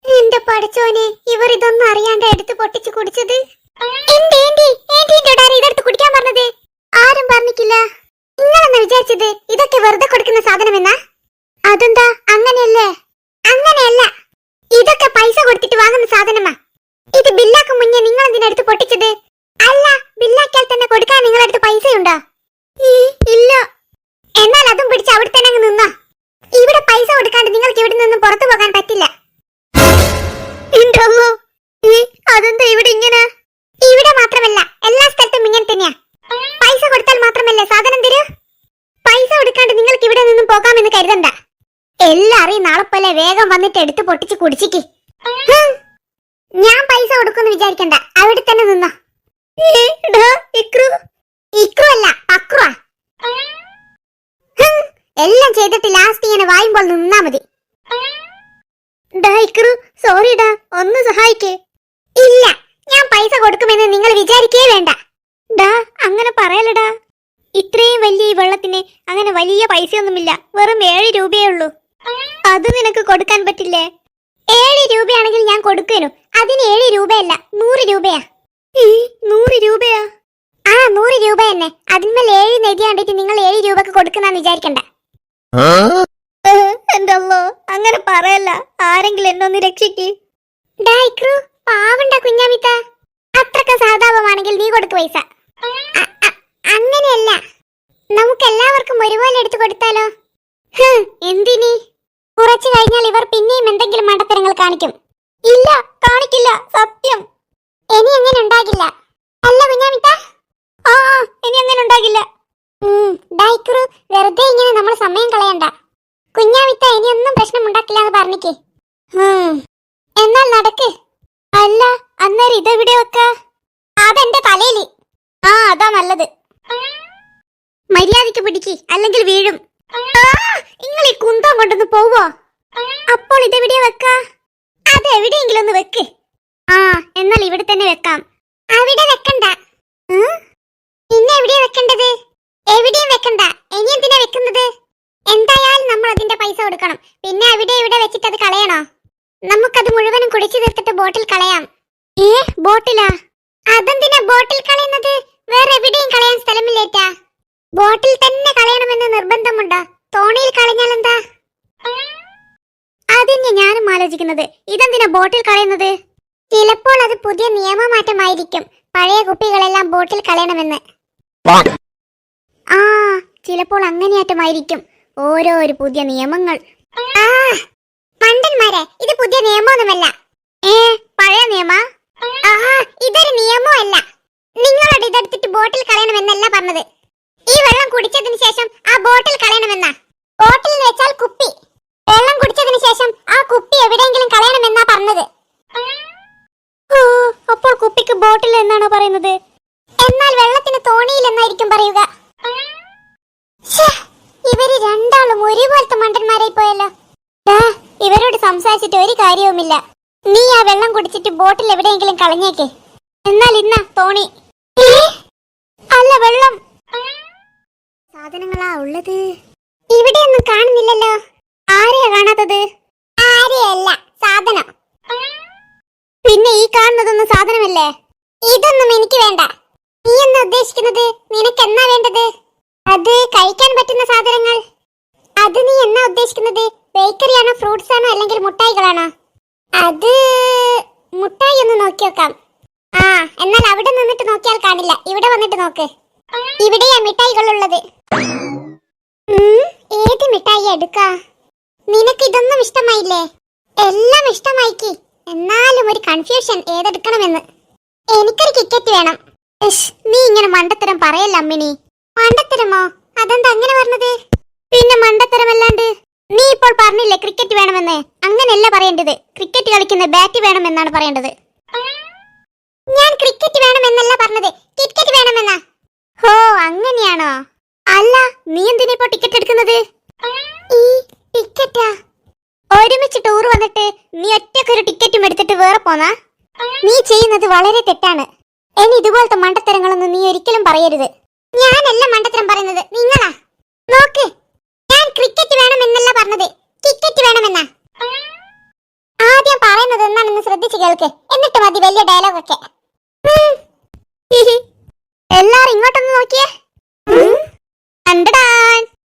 എന്റെ പഠിച്ചോനെ, ഇവർ ഇതൊന്നും അറിയാണ്ട് എടുത്ത് പൊട്ടിച്ച് കുടിച്ചത്. ഇതെടുത്ത് കുടിക്കാൻ പറഞ്ഞത് ആരും പറഞ്ഞിട്ടില്ല. നിങ്ങളെന്ന് വിചാരിച്ചത് ഇതൊക്കെ വെറുതെ കൊടുക്കുന്ന സാധനമെന്നാ? അതെന്താ അങ്ങനെയല്ലേ? അങ്ങനെയല്ല, ഇതൊക്കെ പൈസ കൊടുത്തിട്ട് വാങ്ങുന്ന സാധനമാ. ഇത് ബില്ലാക്കും മുന്നേ നിങ്ങൾ എന്തിനെടുത്ത് പൊട്ടിച്ചത്? അല്ല, ബില്ലാക്കിയാൽ തന്നെ കൊടുക്കാൻ നിങ്ങളടുത്ത് പൈസയുണ്ടോ? ഇല്ല. എന്നാൽ അതും പിടിച്ച് അവിടെ തന്നെ അങ്ങ് നിന്നോ. ഇവിടെ പൈസ കൊടുക്കാണ്ട് നിങ്ങൾക്ക് ഇവിടെ നിന്നും പുറത്തു പോകാൻ പറ്റില്ല. അതെന്താ ഇവിടെ ഇങ്ങനെ? ഇവിടെ മാത്രമല്ല, എല്ലാ സ്ഥലത്തും ഇങ്ങനെ തന്നെയാ. പൈസ കൊടുത്താൽ മാത്രമല്ലേ സാധനം തരൂ. പൈസ കൊടുക്കാണ്ട് നിങ്ങൾക്ക് ഇവിടെ നിന്നും പോകാമെന്ന് കരുതണ്ട. എല്ലാരെയും നാളെ പോലെ വേഗം വന്നിട്ട് എടുത്ത് പൊട്ടിച്ച് കുടിച്ചിക്ക്. ഞാൻ പൈസ കൊടുക്കുമെന്ന് വിചാരിക്കണ്ട, അവിടെ തന്നെ നിന്നോ. ഇക്രു അല്ല, പക്രുവാ. എല്ലാം ചെയ്തിട്ട് ലാസ്റ്റ് ഇങ്ങനെ വായുമ്പോൾ നിന്നാ മതി. സോറിടാ, ഒന്ന് സഹായിക്കേ. ഇല്ല, ഞാൻ പൈസ കൊടുക്കുമെന്ന് നിങ്ങൾ വിചാരിക്കേ വേണ്ട. ഡാ, അങ്ങനെ പറയലടാ. ഇത്രയും വലിയ ഈ വെള്ളത്തിന് അങ്ങനെ വലിയ പൈസയൊന്നുമില്ല. വെറും 7 രൂപയേ ഉള്ളൂ. അത് നിനക്ക് കൊടുക്കാൻ പറ്റില്ലേ? 7 രൂപയാണെങ്കിൽ ഞാൻ കൊടുക്കേനു. അതിന് 7 രൂപയല്ല, 100 രൂപയാ. 100 രൂപയാ? ആ, 100 രൂപ തന്നെ. അതിന്മേൽ 7 നെതി കണ്ടിട്ട് നിങ്ങൾ 7 രൂപക്ക് കൊടുക്കുന്നാന്ന് വിചാരിക്കണ്ട. എന്റെ അല്ലോ, അങ്ങനെ പറയല്ല. ആരെങ്കിലും എന്നെ ഒന്ന് രക്ഷിക്ക്. പാവണ്ട കുഞ്ഞാമിത്ത, അത്രക്ക് സാധാരണമാണെങ്കിൽ നീ കൊടുക്ക് പൈസ. അങ്ങനെയല്ല, നമുക്ക് എല്ലാവർക്കും ഒരുപോലെ എടുത്തു കൊടുത്താലോ? എന്തിനി? കുറച്ചു കഴിഞ്ഞാൽ ഇവർ പിന്നെയും എന്തെങ്കിലും മണ്ടത്തരങ്ങൾ കാണിക്കും. ഇല്ല, കാണിക്കില്ല, സത്യം. ഇനി അങ്ങനെ ഉണ്ടാകില്ല. അല്ല കുഞ്ഞാമിത്ത? ആ, ഇനി അങ്ങനെ ഉണ്ടാകില്ല. ഡൈക്രു, വെറുതെ ഇങ്ങനെ നമ്മൾ സമയം കളയണ്ട. കുഞ്ഞാമിത്ത ഇനിയൊന്നും പ്രശ്നം ഉണ്ടാക്കില്ല എന്ന് പറഞ്ഞിക്ക്. എന്നാൽ നടക്ക്. അല്ല, അന്നേരം ഇതെവിടെ വെക്ക? അതെന്റെ തലയില്. ആ, അതാ നല്ലത്. മര്യാദയ്ക്ക് പിടിക്ക്, അല്ലെങ്കിൽ വീഴും. നിങ്ങൾ ഈ കുന്തം കൊണ്ടൊന്ന് പോവോ? അപ്പോൾ ഇതെവിടെ വെക്ക? അത് എവിടെയെങ്കിലും ഒന്ന് വെക്ക്. ആ, എന്നാൽ ഇവിടെ തന്നെ വെക്കാം. അവിടെ വെക്കണ്ട. പിന്നെ എവിടെയാ വെക്കേണ്ടത്? എവിടെയും വെക്കണ്ട. ഇനി എന്തിനാ വെക്കുന്നത്? എന്തായാലും നമ്മൾ അതിന്റെ പൈസ കൊടുക്കണം. പിന്നെ അവിടെ ഇവിടെ വെച്ചിട്ട് അത് കളയണോ? നമുക്കത് മുഴുവനും കുടിച്ചു തീർത്തിട്ട് ബോട്ടിൽ കളയാം. ബോട്ടിലാ? അതെന്തിനാ ബോട്ടിൽ കളയുന്നത്? വേറെ എവിടെയും കളയാൻ സ്ഥലമില്ലേറ്റാ? ബോട്ടിൽ തന്നെ കളയണമെന്ന് നിർബന്ധമുണ്ടോ? തോണിയിൽ കളഞ്ഞാൽ എന്താ? അതിന് ഞാനും ആലോചിക്കുന്നത്. ഇതെന്തിനാ ബോട്ടിൽ കളയുന്നത്? ചിലപ്പോൾ അത് പുതിയ നിയമമാറ്റമായിരിക്കും. പഴയ കുപ്പികളെല്ലാം ബോട്ടിൽ കളയണമെന്ന്. ആ, ചിലപ്പോൾ അങ്ങനെയാറ്റമായിരിക്കും. ഓരോരോ പുതിയ നിയമങ്ങൾ. മണ്ടന്മാരെ, ഇത് പുതിയ നിയമമൊന്നുമല്ല. പഴയ നിയമ? ഇതൊരു നിയമമല്ല. നിങ്ങളോട് ഇതെടുത്തിട്ട് ബോട്ടിൽ കളയണമെന്നല്ല പറഞ്ഞത്. ഈ വെള്ളം കുടിച്ചതിന് ശേഷം ആ ബോട്ടിൽ കളയണമെന്നാ. ബോട്ടിൽ വെച്ചാൽ കുപ്പി. വെള്ളം കുടിച്ചതിന് ശേഷം ആ കുപ്പി എവിടെയെങ്കിലും കളയണമെന്നാ പറഞ്ഞത്. അപ്പോൾ കുപ്പിക്ക് ബോട്ടിൽ എന്നാണോ പറയുന്നത്? എന്നാൽ വെള്ളത്തിന് തോണിയിൽ എന്നായിരിക്കും പറയുക. ഇവര് രണ്ടാളും ഒരുപോലത്തെ മണ്ടന്മാരായി പോയല്ലോ. ഇവരോട് സംസാരിച്ചിട്ട് ഒരു കാര്യവുമില്ല. നീ ആ വെള്ളം കുടിച്ചിട്ട് ബോട്ടിൽ എവിടെയെങ്കിലും കളഞ്ഞേക്ക്. എന്നാൽ ഇന്ന തോണി. അല്ല, വെള്ളം. സാധനങ്ങളാ ഉള്ളത്? ഇവിടെയൊന്നും കാണുന്നില്ലല്ലോ. ആരെയാ കാണാത്തത്? ആരെയല്ല, സാധനം. പിന്നെ ഈ കാണുന്നതൊന്നും സാധനമല്ലേ? ഇതൊന്നും എനിക്ക് വേണ്ട. നീ എന്താ ഉദ്ദേശിക്കുന്നത്? നിനക്ക് എന്നാ വേണ്ടത്? അത് കഴിക്കാൻ പറ്റുന്ന സാധനങ്ങൾ. അത് നീ എന്നാ ഉദ്ദേശിക്കുന്നത്? ബേക്കറി ആണോ, ഫ്രൂട്ട്സ് ആണോ, അല്ലെങ്കിൽ മുട്ടായികളാണോ? അത് മുട്ടായി ഒന്ന് നോക്കി നോക്കാം. എന്നാൽ അവിടെ നിന്നിട്ട് നോക്കിയാൽ കാണില്ല. ഇവിടെ വന്നിട്ട് നോക്ക്. ഇവിടെയാ മിഠായികളുള്ളത്. ഏത് മിഠായി എടുക്കാ? നിനക്ക് ഇതൊന്നും ഇഷ്ടമായില്ലേ? എല്ലാം ഇഷ്ടമായിക്ക്. എന്നാലും ഒരു കൺഫ്യൂഷൻ, ഏതെടുക്കണമെന്ന്. എനിക്കൊരു ടിക്കറ്റ് വേണം. നീ ഇങ്ങനെ മണ്ടത്തരം പറയല്ല അമ്മിനി. മണ്ടത്തരമോ? അതെന്താ അങ്ങനെ പറഞ്ഞത്? പിന്നെ മണ്ടത്തരമല്ലാണ്ട്? നീ ഇപ്പോൾ പറഞ്ഞില്ലേ ക്രിക്കറ്റ് വേണമെന്ന്? അങ്ങനെയല്ല പറയേണ്ടത്. ക്രിക്കറ്റ് കളിക്കുന്ന ബാറ്റ് വേണമെന്നാണ് പറയേണ്ടത്. ഞാൻ ക്രിക്കറ്റ് വേണമെന്നല്ല പറഞ്ഞത്, ടിക്കറ്റ് വേണമെന്നാ. ഹോ, അങ്ങനെയാണോ? അല്ല, നീ എന്തിനാ ഇപ്പോ ടിക്കറ്റ് എടുക്കുന്നത്? ഈ ടിക്കറ്റാ? ഒരുമിച്ച് ടൂർ വന്നിട്ട് നീ ഒറ്റക്കൊരു ടിക്കറ്റും എടുത്തിട്ട് വേറെ പോന്നാ? നീ ചെയ്യുന്നത് വളരെ തെറ്റാണ്. ഇനി ഇതുപോലത്തെ മണ്ടത്തരങ്ങളൊന്നും നീ ഒരിക്കലും പറയരുത്. ഞാനല്ല മണ്ടത്തരം പറയുന്നത്, നിങ്ങളാ. നോക്ക്, ഞാൻ ക്രിക്കറ്റ് വേണമെന്നല്ല പറഞ്ഞത്, ടിക്കറ്റ് വേണമെന്നാ. ആദ്യം പറയുന്നത് എന്താണെന്ന് ശ്രദ്ധിച്ചു കേൾക്ക്, എന്നിട്ട് മതി വലിയ ഡയലോഗൊക്കെ. എല്ലാരും ഇങ്ങോട്ടൊന്ന് നോക്കിയേ.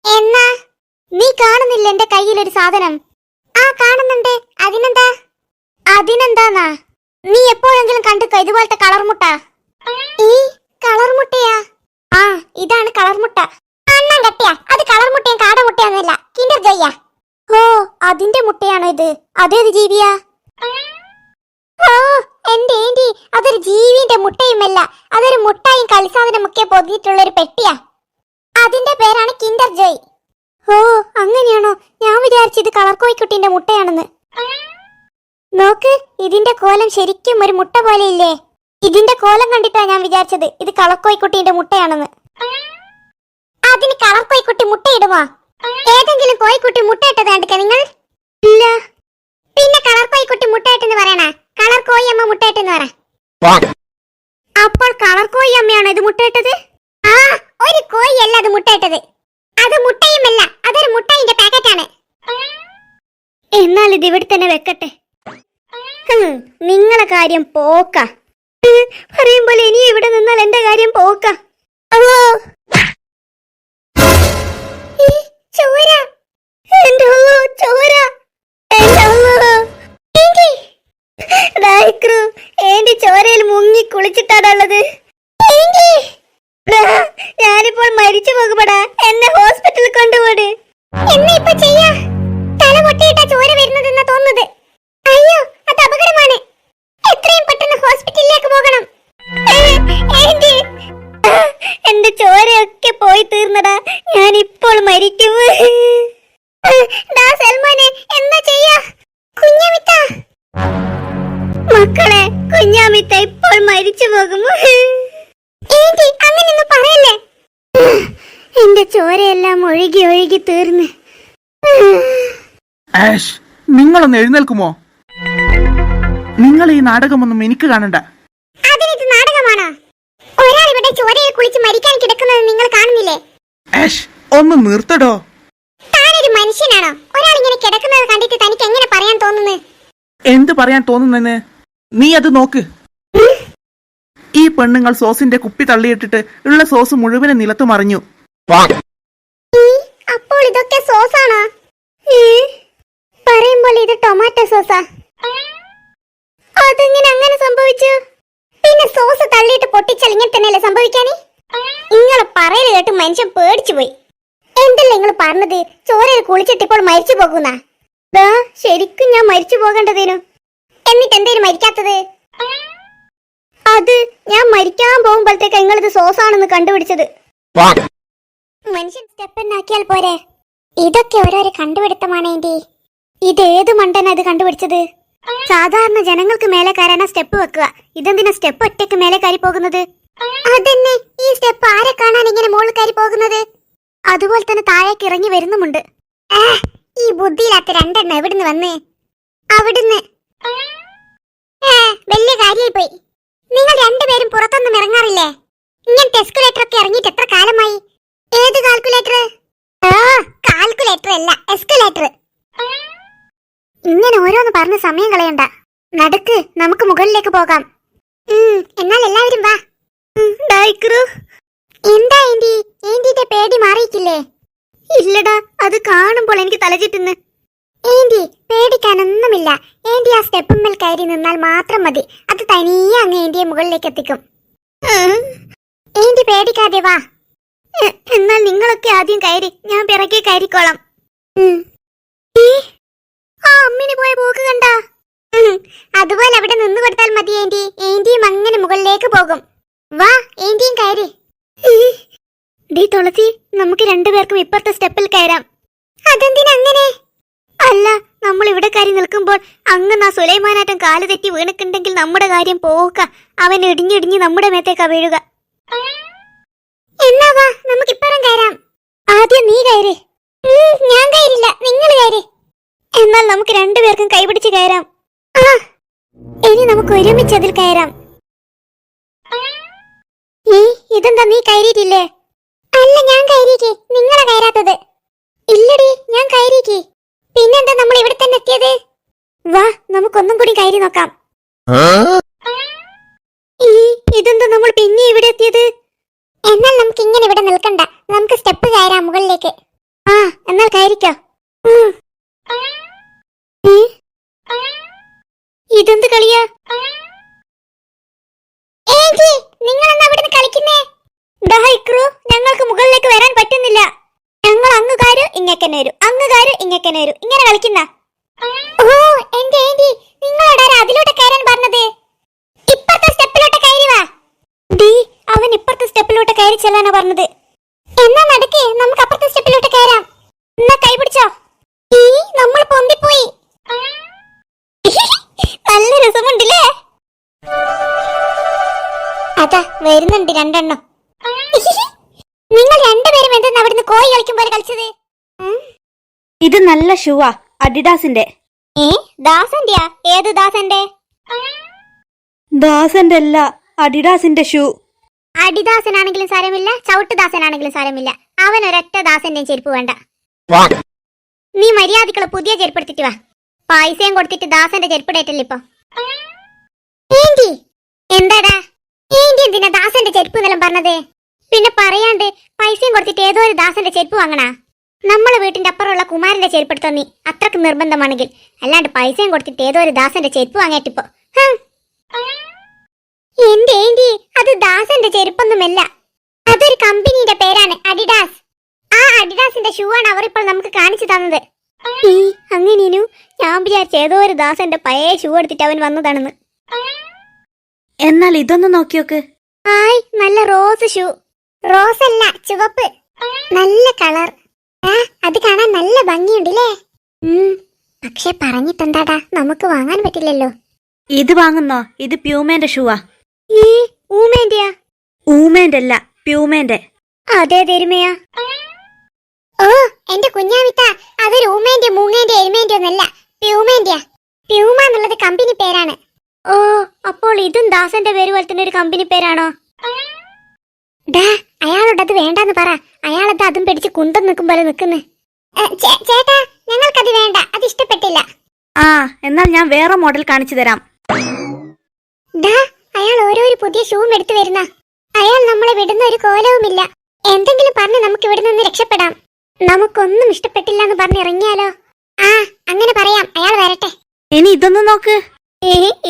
എന്നാ നീ കാണുന്നില്ല എന്റെ കയ്യിലൊരു സാധനം? കാണുന്നുണ്ട്. അതിനെന്താ? അതിനെന്താന്നാ? നീ എപ്പോഴെങ്കിലും കണ്ടിട്ടോ ഇതുപോലത്തെ കളർ മുട്ട? ഈ കളർ മുട്ടയാ? ഇതാണ് കളർ മുട്ട. അണ്ണാൻ കട്ടിയാ. അത് കളർ മുട്ടയും കാടമുട്ടയൊന്നുമല്ല, കിൻഡർ ജോയ്യാ. ഓ, അതിന്റെ മുട്ടയാണോ ഇത്? അതേത് ജീവിയാ? എന്റെ ഏന്റി, അതൊരു ജീവിന്റെ മുട്ടയുമല്ല. അതൊരു മുട്ടായും കളിസാധനമൊക്കെ പൊതിഞ്ഞിട്ടുള്ള ഒരു പെട്ടിയാ. അതിന്റെ പേരാണ് കിൻഡർ ജോയ്. ഓ, അങ്ങനെയാണോ? ഞാൻ വിചാരിച്ചത് കളർ കോഴിക്കുട്ടിന്റെ മുട്ടയാണെന്ന്. നോക്ക്, ഇതിന്റെ കോലം ശരിക്കും ഒരു മുട്ട പോലെ ഇല്ലേ? ഇതിന്റെ കോലം കണ്ടിട്ടാ ഞാൻ വിചാരിച്ചത് ഇത് കളർ കോഴിക്കുട്ടിന്റെ മുട്ടയാണെന്ന്. അതിന് കളർ കോഴിക്കുട്ടി മുട്ടയിടുമോ? ഏതെങ്കിലും കോഴിക്കുട്ടി മുട്ടയിട്ടത് കണ്ടിക്ക നിങ്ങൾ? ഇല്ല. പിന്നെ കളർ കോഴിക്കുട്ടി മുട്ടയിട്ടെന്ന് പറയണ. കളർ കോഴി അമ്മ മുട്ടയിട്ടെന്ന് പറ. അപ്പോൾ കളർ കോഴി അമ്മയാണോ ഇത് മുട്ടയിട്ടത്? ആ, ഒരു കോഴിയല്ല അത് മുട്ടയിട്ടത്. അത് മുട്ടയുമല്ല, അതൊരു മുട്ടയിന്റെ പാക്കറ്റാണ്. എന്നാൽ ഇത് ഇവിടെ തന്നെ വെക്കട്ടെ. നിങ്ങളെ കാര്യം പോക്ക. പറയുമ്പോൾ ഇനി ഇവിടെ നിന്നാൽ എന്റെ കാര്യം പോക്ക. അല്ലോ, ചോര, എന്റെ അല്ലോ ചോര, എന്റെ അല്ലോ. എന്റെ ചോരയിൽ മുങ്ങി കുളിച്ചിട്ടാണുള്ളത്. ഞാനിപ്പോൾ മരിച്ചു പോകുമ്പടാ, എന്നെ ഹോസ്പിറ്റലിൽ കൊണ്ടുപോട്. എന്നാ ഇപ്പൊ ചെയ്യാ? തല പൊട്ടിയിട്ടാ ചോര വരുന്നതെന്നാ തോന്നുന്നത്. അയ്യോ, അത് അപകടമാണ്. എത്രയും പെട്ടെന്ന് ഹോസ്പിറ്റലിലേക്ക് പോകണം. എന്റെ ചോരയൊക്കെ പോയി തീർന്നടാ, ഞാൻ ഇപ്പോൾ മരിക്കും. സൽമാനെ, എന്നാ ചെയ്യാ? കുഞ്ഞാമിത്ത മക്കളെ, കുഞ്ഞാമിത്ത ഇപ്പോൾ മരിച്ചു പോകും. അങ്ങനെയൊന്നും പറയല്ലേ. എന്റെ ചോരയെല്ലാം ഒഴുകി ഒഴുകി തീർന്ന്. ആഷ്, നിങ്ങളൊന്ന് എഴുന്നേൽക്കുമോ? നിങ്ങൾ ഈ നാടകമൊന്നും എനിക്ക് കാണണ്ട. അതിനിത് നാടകമാണോ? ഒരാൾ ഇവിടെ ചോരയിൽ കുളിച്ച് മരിക്കാൻ കിടക്കുന്നത് നിങ്ങൾ കാണുന്നില്ലേ? ആഷ്, ഒന്ന് നിർത്തടോ. താനൊരു മനുഷ്യനാണോ? ഒരാൾ ഇങ്ങനെ കിടക്കുന്നത് കണ്ടിട്ട് തനിക്ക് എങ്ങനെ പറയാൻ തോന്നുന്നു? എന്ത് പറയാൻ തോന്നുന്നെന്ന് നീ അത് നോക്ക്. ഈ പെണ്ണുങ്ങൾ സോസിന്റെ കുപ്പി തള്ളിയിട്ടിട്ട് ഉള്ള സോസ് മുഴുവനും നിലത്തു മറിഞ്ഞു. അപ്പോൾ ഇതൊക്കെ സോസാണോ? പറയുമ്പോൾ ഇത് ടൊമാറ്റോ സോസാ. അതെങ്ങനെ അങ്ങനെ സംഭവിച്ചു? പിന്നെ സോസ് തള്ളിയിട്ട് പൊട്ടിച്ചാൽ ഇങ്ങനെ തന്നെയല്ലേ സംഭവിക്കാനേ? നിങ്ങളെ പറയല് കേട്ട് മനുഷ്യൻ പേടിച്ചു പോയി. എന്തല്ലേ നിങ്ങൾ പറഞ്ഞത്? ചോരയിൽ കുളിച്ചിട്ട് ഇപ്പോൾ മരിച്ചു പോകുന്ന? ശരിക്കും ഞാൻ മരിച്ചു പോകേണ്ടതേനു. എന്നിട്ട് എന്തേലും മരിക്കാത്തത്? അത് ഞാൻ മരിക്കാൻ പോകുമ്പോഴത്തേക്ക് നിങ്ങളിത് സോസാണെന്ന് കണ്ടുപിടിച്ചത്. മനുഷ്യൻ സ്റ്റെപ്പന്നാക്കിയാൽ പോരെ? ഇതൊക്കെ ഓരോരോ കണ്ടുപിടുത്തമാണേന്റി. ഇതേത് മണ്ടനാ ഇത് കണ്ടുപിടിച്ചത്? സാധാരണ ജനങ്ങൾക്ക് മേലെ കയറാനാ സ്റ്റെപ്പ് വെക്കുക. ഇതെന്തിനാ സ്റ്റെപ്പ് ഒറ്റയ്ക്ക് മേലെ കയറി പോകുന്നത്? അതന്നെ, ഈ സ്റ്റെപ്പ് ആരെ കാണാൻ ഇങ്ങനെ മുകളിൽ കയറി പോകുന്നത്? അതുപോലെ തന്നെ താഴേക്ക് ഇറങ്ങി വരുന്നുമുണ്ട്. ഈ ബുദ്ധിയില്ലാത്ത രണ്ടെണ്ണം എവിടുന്ന് വന്നേ? അവിടുന്ന്. വലിയ കാര്യമായി പോയി. നിങ്ങൾ രണ്ടുപേരും പുറത്തൊന്നും ഇറങ്ങാറില്ലേ? ഇങ്ങനത്തെ എസ്കലേറ്റർ ഒക്കെ ഇറങ്ങിയിട്ട് എത്ര കാലമായി? ഏത് കാൽക്കുലേറ്റർ? കാൽക്കുലേറ്റർ അല്ല, എസ്കലേറ്റർ. ഇങ്ങനെ ഓരോന്ന് പറഞ്ഞ് സമയം കളയണ്ട. നടക്ക്, നമുക്ക് മുകളിലേക്ക് പോകാം. എന്നാൽ എല്ലാവരും വാ. എന്താ ഏന്റി? ഏന്റിന്റെ പേടി മാറിയിട്ടില്ലേ? ഇല്ലടാ, അത് കാണുമ്പോൾ എനിക്ക് തലചുറ്റുന്നു. ഏന്റി, പേടിക്കാനൊന്നുമില്ല. ഏന്റി ആ സ്റ്റെപ്പുമ്മൽ കയറി നിന്നാൽ മാത്രം മതി. അത് തനിയെ അങ്ങ് ഏന്റിയെ മുകളിലേക്ക് എത്തിക്കും. ഏന്റി പേടിക്കാതെ വാ. എന്നാൽ നിങ്ങളൊക്കെ ആദ്യം കയറി, ഞാൻ പിറകെ കയറിക്കോളാം. ആ അമ്മിന് പോയ പോക്ക് കണ്ട? അതുപോലെ അവിടെ നിന്ന് കൊടുത്താൽ മതി ഏന്റി. ഏന്റിയും അങ്ങനെ മുകളിലേക്ക് പോകും. വാ, ഏന്റിയും കയറി. ഡി തുളസി, നമുക്ക് രണ്ടുപേർക്കും ഇപ്പുറത്തെ സ്റ്റെപ്പിൽ കയറാം. അതെന്തിനാ അങ്ങനെ? അല്ല, നമ്മൾ ഇവിടെ കയറി നിൽക്കുമ്പോൾ അങ്ങ് സുലൈമാനാറ്റം കാല് തെറ്റി വീണിട്ടുണ്ടെങ്കിൽ നമ്മുടെ കാര്യം പോക്ക. അവൻ ഇടിഞ്ഞിടിഞ്ഞ് നമ്മുടെ മേത്തേക്കാ വീഴുക. എന്നാ വാ, നമുക്ക് ഇപ്പുറം കയറാം. ആദ്യം നീ കയറി. ഞാൻ കയറില്ല, നിങ്ങൾ കയറി. എന്നാൽ നമുക്ക് രണ്ടുപേർക്കും കൈപിടിച്ച് കയറാം. ഇനി നമുക്ക് ഒരുമിച്ച് അതിൽ കയറാം. ഇതെന്താ നീ കയറിയിട്ടില്ലേ? അല്ല, ഞാൻ കയറിക്ക്. നിങ്ങളെ കയറാത്തത്. ഇല്ലടി, ഞാൻ കയറിക്ക്. പിന്നെന്താ നമ്മൾ ഇവിടെ തന്നെ എത്തിയത്? വാ, നമുക്കൊന്നും കൂടി കയറി നോക്കാം. ഇതെന്താ നമ്മൾ പിന്നെ ഇവിടെ എത്തിയത്? എന്നാൽ നമുക്ക് ഇങ്ങനെ ഇവിടെ നിൽക്കണ്ട, നമുക്ക് സ്റ്റെപ്പ് കയറാം മുകളിലേക്ക്. എന്നാൽ കയറിക്കോ. ഇതെന്ത് കളിയാ? നിങ്ങളെന്നാ ഇവിടുന്ന് കളിക്കുന്നേ? ഞങ്ങൾക്ക് മുകളിലേക്ക് വരാൻ പറ്റുന്നില്ല. ഞങ്ങൾ അങ്ങ് കാര് ഇങ്ങക്കന്നെ വരും, അങ്ങ് കാര് ഇങ്ങക്കന്നെ വരും. ഇങ്ങനെ കളിക്കുന്ന. ഓ എന്റെ ഏന്റി, നിങ്ങളോട് അതിലൂടെ കയറാൻ പറഞ്ഞത്? ഇപ്പുറത്തെ സ്റ്റെപ്പിലോട്ട് കയറി വാ. അവൻ ഇപ്പുറത്തെ സ്റ്റെപ്പിലോട്ട് കയറി ചെല്ലാനാ പറഞ്ഞത്. എന്നാ നടക്കേ, നമുക്ക് അപ്പുറത്തെ സ്റ്റെപ്പിലോട്ട് കയറാം. എന്നാ കൈ പിടിച്ചോ. നമ്മൾ പൊന്തിപ്പോയി. നല്ല രസമുണ്ടല്ലേ? അതാ വരുന്നുണ്ട് രണ്ടെണ്ണം. നിങ്ങൾ രണ്ടുപേരും എന്തെന്ന് അവിടുന്ന് കോഴി കളിക്കും പോലെ കളിച്ചത്? ഇത് നല്ല ഷൂവാ, അഡിഡാസിന്റെ. ദാസന്റെയാ? ഏത് ദാസന്റെ? ദാസന്റെ അല്ല, അഡിഡാസിന്റെ ഷൂ. അടിദാസനാണെങ്കിലും സാരമില്ല, ചവിട്ടുദാസനാണെങ്കിലും സാരമില്ല. അവൻ ഒരൊറ്റ ദാസന്റെ ചെരുപ്പ് വേണ്ട. നീ മര്യാദക്കുള്ള പുതിയ ചെരുപ്പെടുത്തിട്ട് വാ. പൈസയും കൊടുത്തിട്ട് ദാസന്റെ ചെരുപ്പിടേറ്റല്ലോ ഇപ്പൊ. എന്താടാ എന്തിനാ ദാസന്റെ ചെരുപ്പ് എന്നെല്ലാം പറഞ്ഞത്? പിന്നെ പറയാണ്ട് പൈസയും കൊടുത്തിട്ട് ഏതോ ഒരു ദാസന്റെ ചെരുപ്പ് വാങ്ങണ? നമ്മളെ വീട്ടിന്റെ അപ്പുറമുള്ള കുമാരന്റെ ചെരുപ്പെടുത്തോ നീ, അത്രക്ക് നിർബന്ധമാണെങ്കിൽ. അല്ലാണ്ട് പൈസയും കൊടുത്തിട്ട് ഏതോ ഒരു ദാസന്റെ ചെരുപ്പ് വാങ്ങിയിട്ടിപ്പോ. എന്റെ അത് ദാസന്റെ ചെരുപ്പൊന്നുമല്ല, അതൊരു കമ്പനിയുടെ പേരാണ്, അഡിഡാസ്. ആ അഡിഡാസിന്റെ ഷൂ ആണ് അവർ ഇപ്പോൾ നമുക്ക് കാണിച്ചു തന്നത്. അങ്ങനെയു ഞാൻ വിചാരിച്ച ഏതോ ഒരു ദാസന്റെ പഴയ ഷൂ എടുത്തിട്ട് അവൻ വന്നതാണെന്ന്. എന്നാൽ ഇതൊന്ന് നോക്കിയോക്ക്. ആയ്, നല്ല റോസ് ഷൂ. റോസ് അല്ല, ചുവപ്പ്. നല്ല കളർ. അത് കാണാൻ നല്ല ഭംഗിയുണ്ടല്ലേ? പക്ഷെ പറഞ്ഞിട്ടെന്താടാ, നമുക്ക് വാങ്ങാൻ പറ്റില്ലല്ലോ. ഇത് വാങ്ങുന്നോ? ഇത് പ്യൂമേന്റെ ഷൂവാ. ഊമേന്റെയാ? ഊമേന്റെ അല്ല, പ്യൂമേന്റെ. അതേ തരുമയാ? ഓ എന്റെ കുഞ്ഞാവിത്ത, അതൊരു ഊമേന്റെ മൂങ്ങേന്റെ എരുമേന്റെ ഒന്നല്ല, പ്യൂമേന്റെയാ. പ്യൂമ എന്നുള്ളത് കമ്പനി പേരാണ്. ഓ, അപ്പോൾ ഇതും ദാസന്റെ പേര് പോലെ തന്നെ ഒരു കമ്പനി പേരാണോ? ഡാ, അയാളോടത് വേണ്ടെന്ന് പറ. അയാളത് അതും പിടിച്ച് കുന്തം നിൽക്കും പോലെ നിൽക്കുന്നു. ചേട്ടാ, ഞങ്ങൾക്കത് വേണ്ട, അത് ഇഷ്ടപ്പെട്ടില്ല. ആ, എന്നാൽ ഞാൻ വേറെ മോഡൽ കാണിച്ചു തരാം. ഡാ, അയാൾ ഓരോരു പുതിയ ഷൂവും എടുത്തു വരുന്ന. അയാൾ നമ്മളെ വിടുന്ന ഒരു കോലവുമില്ല. എന്തെങ്കിലും പറഞ്ഞ് നമുക്ക് ഇവിടെ നിന്ന് രക്ഷപ്പെടാം. നമുക്കൊന്നും ഇഷ്ടപ്പെട്ടില്ല എന്ന് പറഞ്ഞ് ഇറങ്ങിയാലോ? ആ, അങ്ങനെ പറയാം. അയാൾ വരട്ടെ. ഇനി ഇതൊന്ന് നോക്ക്.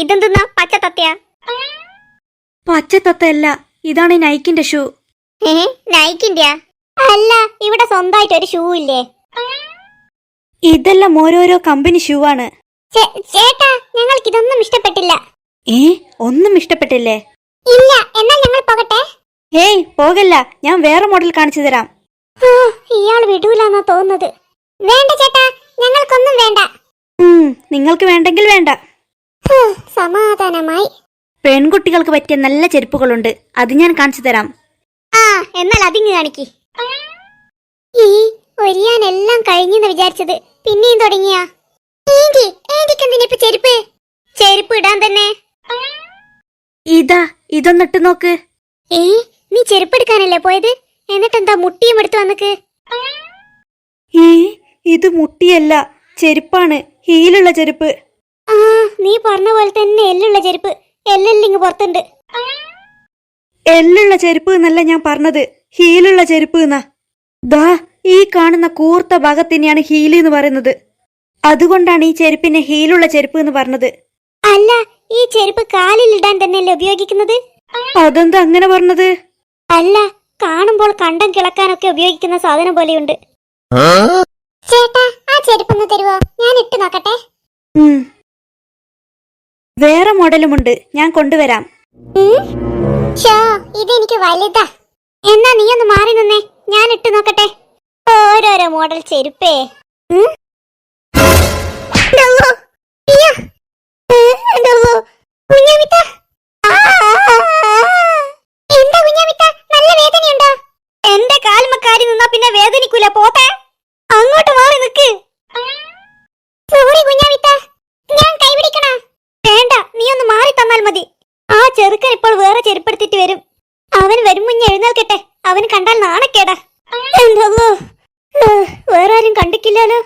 ഇതെന്തുന്നാ? പച്ച തത്തയാ? പച്ചത്തത്തല്ല, ഇതാണ് നൈക്കിന്റെ ഷൂ. നൈക്കിന്റെയാ? അല്ല, ഇവിടെ സ്വന്തമായിട്ട് ഒരു ഷൂ ഇല്ലേ? ഇതെല്ലാം ഓരോരോ കമ്പനി ഷൂ ആണ്. ചേട്ടാ, ഞങ്ങൾക്ക് ഇതൊന്നും ഇഷ്ടപ്പെട്ടില്ല. ഒന്നും ഇഷ്ടപ്പെട്ടില്ലേ? ഇല്ല, എന്നാൽ ഞങ്ങൾ പോകട്ടെ. ഏയ്, പോകല്ല, ഞാൻ വേറെ മോഡൽ കാണിച്ചു തരാം. ഇയാൾ വിടൂലെന്നാ തോന്നുന്നത്. വേണ്ട ചേട്ടാ, ഞങ്ങൾക്കൊന്നും വേണ്ട. നിങ്ങൾക്ക് വേണ്ടെങ്കിൽ വേണ്ട. സമാധാനമായി. പെൺകുട്ടികൾക്ക് പറ്റിയ നല്ല ചെരുപ്പുകളുണ്ട്, അത് ഞാൻ കാണിച്ചു തരാം. എന്നാൽ അതിങ്ങ് കാണിക്ക്. ഈ ഒരിയാനെല്ലാം കഴിഞ്ഞെന്ന് വിചാരിച്ചത് പിന്നെയും തുടങ്ങിയാ? എന്തിനിപ്പോ ചെരുപ്പ്? ചെരുപ്പ് ഇടാൻ തന്നെ. ഇതൊന്നിട്ട് നോക്ക്. നീ ചെരുപ്പ് എടുക്കാനല്ലേ പോയത്? എന്നിട്ടെന്താ മുട്ടിയും എടുത്തു വന്നക്ക്? ഇത് മുട്ടിയല്ല, ചെരുപ്പാണ്, ഹീലുള്ള ചെരുപ്പ്. നീ പറഞ്ഞ പോലെ തന്നെ എല്ലുള്ള ചെരുപ്പ്. എല്ലെല്ലിങ് പുറത്തുണ്ട്. എല്ലുള്ള ചെരുപ്പ് എന്നല്ല ഞാൻ പറഞ്ഞത്, ഹീലുള്ള ചെരുപ്പ് എന്നാ. ദാ, ഈ കാണുന്ന കൂർത്ത ഭാഗത്തിനെയാണ് ഹീല് എന്ന് പറയുന്നത്. അതുകൊണ്ടാണ് ഈ ചെരുപ്പിനെ ഹീലുള്ള ചെരുപ്പ് എന്ന് പറഞ്ഞത്. അല്ല, ഈ ചെരുപ്പ് കാലിൽ ഇടാൻ തന്നെയല്ലേ ഉപയോഗിക്കുന്നത്? അതെന്താ അങ്ങനെ പറഞ്ഞത്? അല്ല, കാണുമ്പോൾ കണ്ടം കിളക്കാനൊക്കെ ഉപയോഗിക്കുന്ന സാധനം പോലെയുണ്ട്. ചേട്ടാ, ആ ചെരുപ്പൊന്ന് തരുവോ? ഞാൻ ഇട്ട് നോക്കട്ടെ. വേറെ മോഡലുമുണ്ട്, ഞാൻ കൊണ്ടുവരാം. ഇതെനിക്ക് വലുതാ. എന്നാ നീ ഒന്ന് മാറി നിന്നേ, ഞാൻ ഇട്ട് നോക്കട്ടെ. ഓരോരോ മോഡൽ ചെരുപ്പേ. എന്താ കുഞ്ഞാമിത്ത, നല്ല വേദനയുണ്ടോ? എന്റെ കാൽമക്കാരി നിന്നാ പിന്നെ വേദനിക്കൂല, പോട്ടെ. അങ്ങോട്ട് മാറി നിക്ക്. സോറി കുഞ്ഞാമിത്ത, ഞാൻ കൈപിടിക്കണ? വേണ്ട, നീ ഒന്ന് മാറി തന്നാൽ മതി. ആ ചെറുക്കൻ ഇപ്പോൾ വേറെ ചെരുപ്പെടുത്തിട്ട് വരും. അവൻ വരും മുന്നേ എഴുന്നേൽക്കട്ടെ, അവന് കണ്ടാൽ നാണക്കേടാ. എന്തോ, വേറെ ആരും കണ്ടിട്ടില്ലല്ലോ?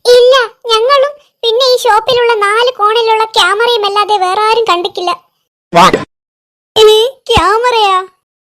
ഇല്ല, ഞങ്ങളും പിന്നെ ഈ ഷോപ്പിലുള്ള 4 കോണിലുള്ള ക്യാമറയും അല്ലാതെ വേറെ ആരും കണ്ടിട്ടില്ല.